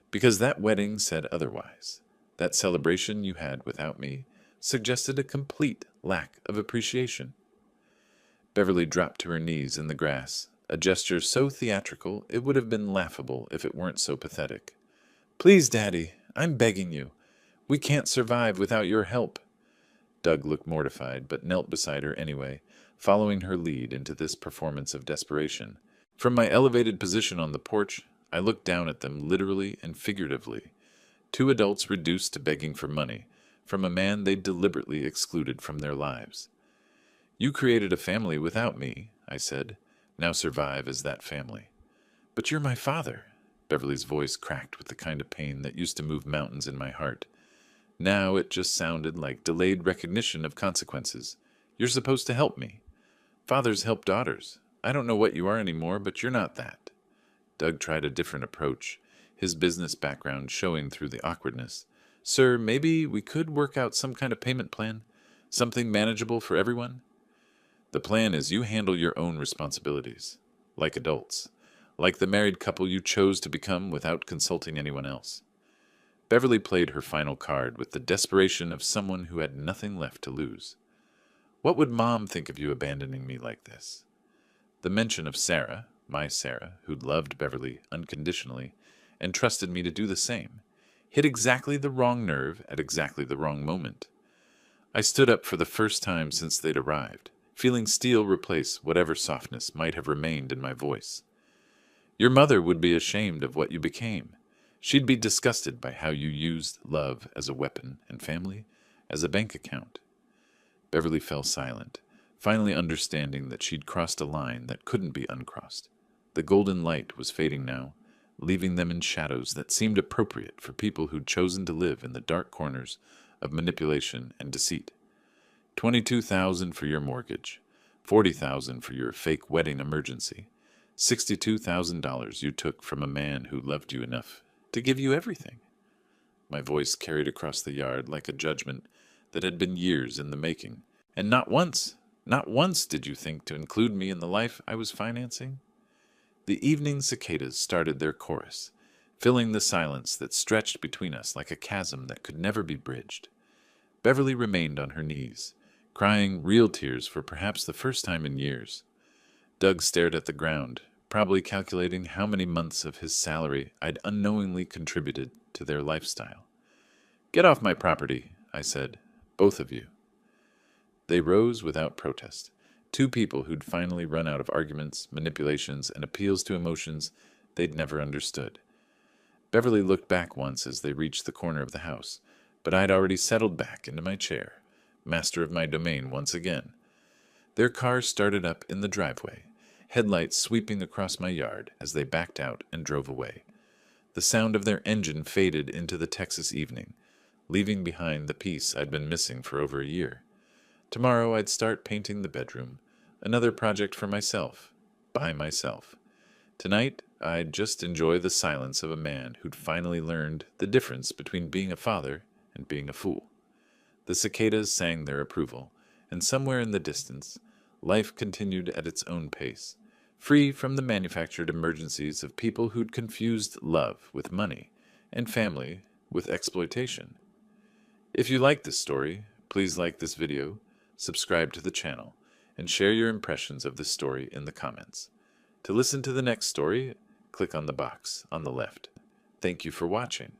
"Because that wedding said otherwise. That celebration you had without me suggested a complete lack of appreciation." Beverly dropped to her knees in the grass, a gesture so theatrical it would have been laughable if it weren't so pathetic. "Please, Daddy, I'm begging you. We can't survive without your help." Doug looked mortified, but knelt beside her anyway, following her lead into this performance of desperation. From my elevated position on the porch, I looked down at them literally and figuratively. Two adults reduced to begging for money from a man they deliberately excluded from their lives. "You created a family without me," I said. "Now survive as that family." "But you're my father." Beverly's voice cracked with the kind of pain that used to move mountains in my heart. Now it just sounded like delayed recognition of consequences. "You're supposed to help me. Fathers help daughters. I don't know what you are anymore, but you're not that." Doug tried a different approach, his business background showing through the awkwardness. "Sir, maybe we could work out some kind of payment plan? Something manageable for everyone?" "The plan is you handle your own responsibilities, like adults, like the married couple you chose to become without consulting anyone else." Beverly played her final card with the desperation of someone who had nothing left to lose. What would Mom think of you abandoning me like this? The mention of Sarah, my Sarah, who'd loved Beverly unconditionally and trusted me to do the same, hit exactly the wrong nerve at exactly the wrong moment. I stood up for the first time since they'd arrived, feeling steel replace whatever softness might have remained in my voice. Your mother would be ashamed of what you became. She'd be disgusted by how you used love as a weapon and family as a bank account. Beverly fell silent, finally understanding that she'd crossed a line that couldn't be uncrossed. The golden light was fading now, leaving them in shadows that seemed appropriate for people who'd chosen to live in the dark corners of manipulation and deceit. 22,000 for your mortgage, 40,000 for your fake wedding emergency, $62,000 you took from a man who loved you enough to give you everything. My voice carried across the yard like a judgment that had been years in the making. And not once did you think to include me in the life I was financing? The evening cicadas started their chorus, filling the silence that stretched between us like a chasm that could never be bridged. Beverly remained on her knees, crying real tears for perhaps the first time in years. Doug stared at the ground, probably calculating how many months of his salary I'd unknowingly contributed to their lifestyle. Get off my property, I said, both of you. They rose without protest, two people who'd finally run out of arguments, manipulations, and appeals to emotions they'd never understood. Beverly looked back once as they reached the corner of the house, but I'd already settled back into my chair, master of my domain once again. Their car started up in the driveway, headlights sweeping across my yard as they backed out and drove away. The sound of their engine faded into the Texas evening, leaving behind the peace I'd been missing for over a year. Tomorrow I'd start painting the bedroom, another project for myself, by myself. Tonight I'd just enjoy the silence of a man who'd finally learned the difference between being a father and being a fool. The cicadas sang their approval, and somewhere in the distance, life continued at its own pace, free from the manufactured emergencies of people who'd confused love with money and family with exploitation. If you like this story, please like this video, subscribe to the channel, and share your impressions of this story in the comments. To listen to the next story, click on the box on the left. Thank you for watching.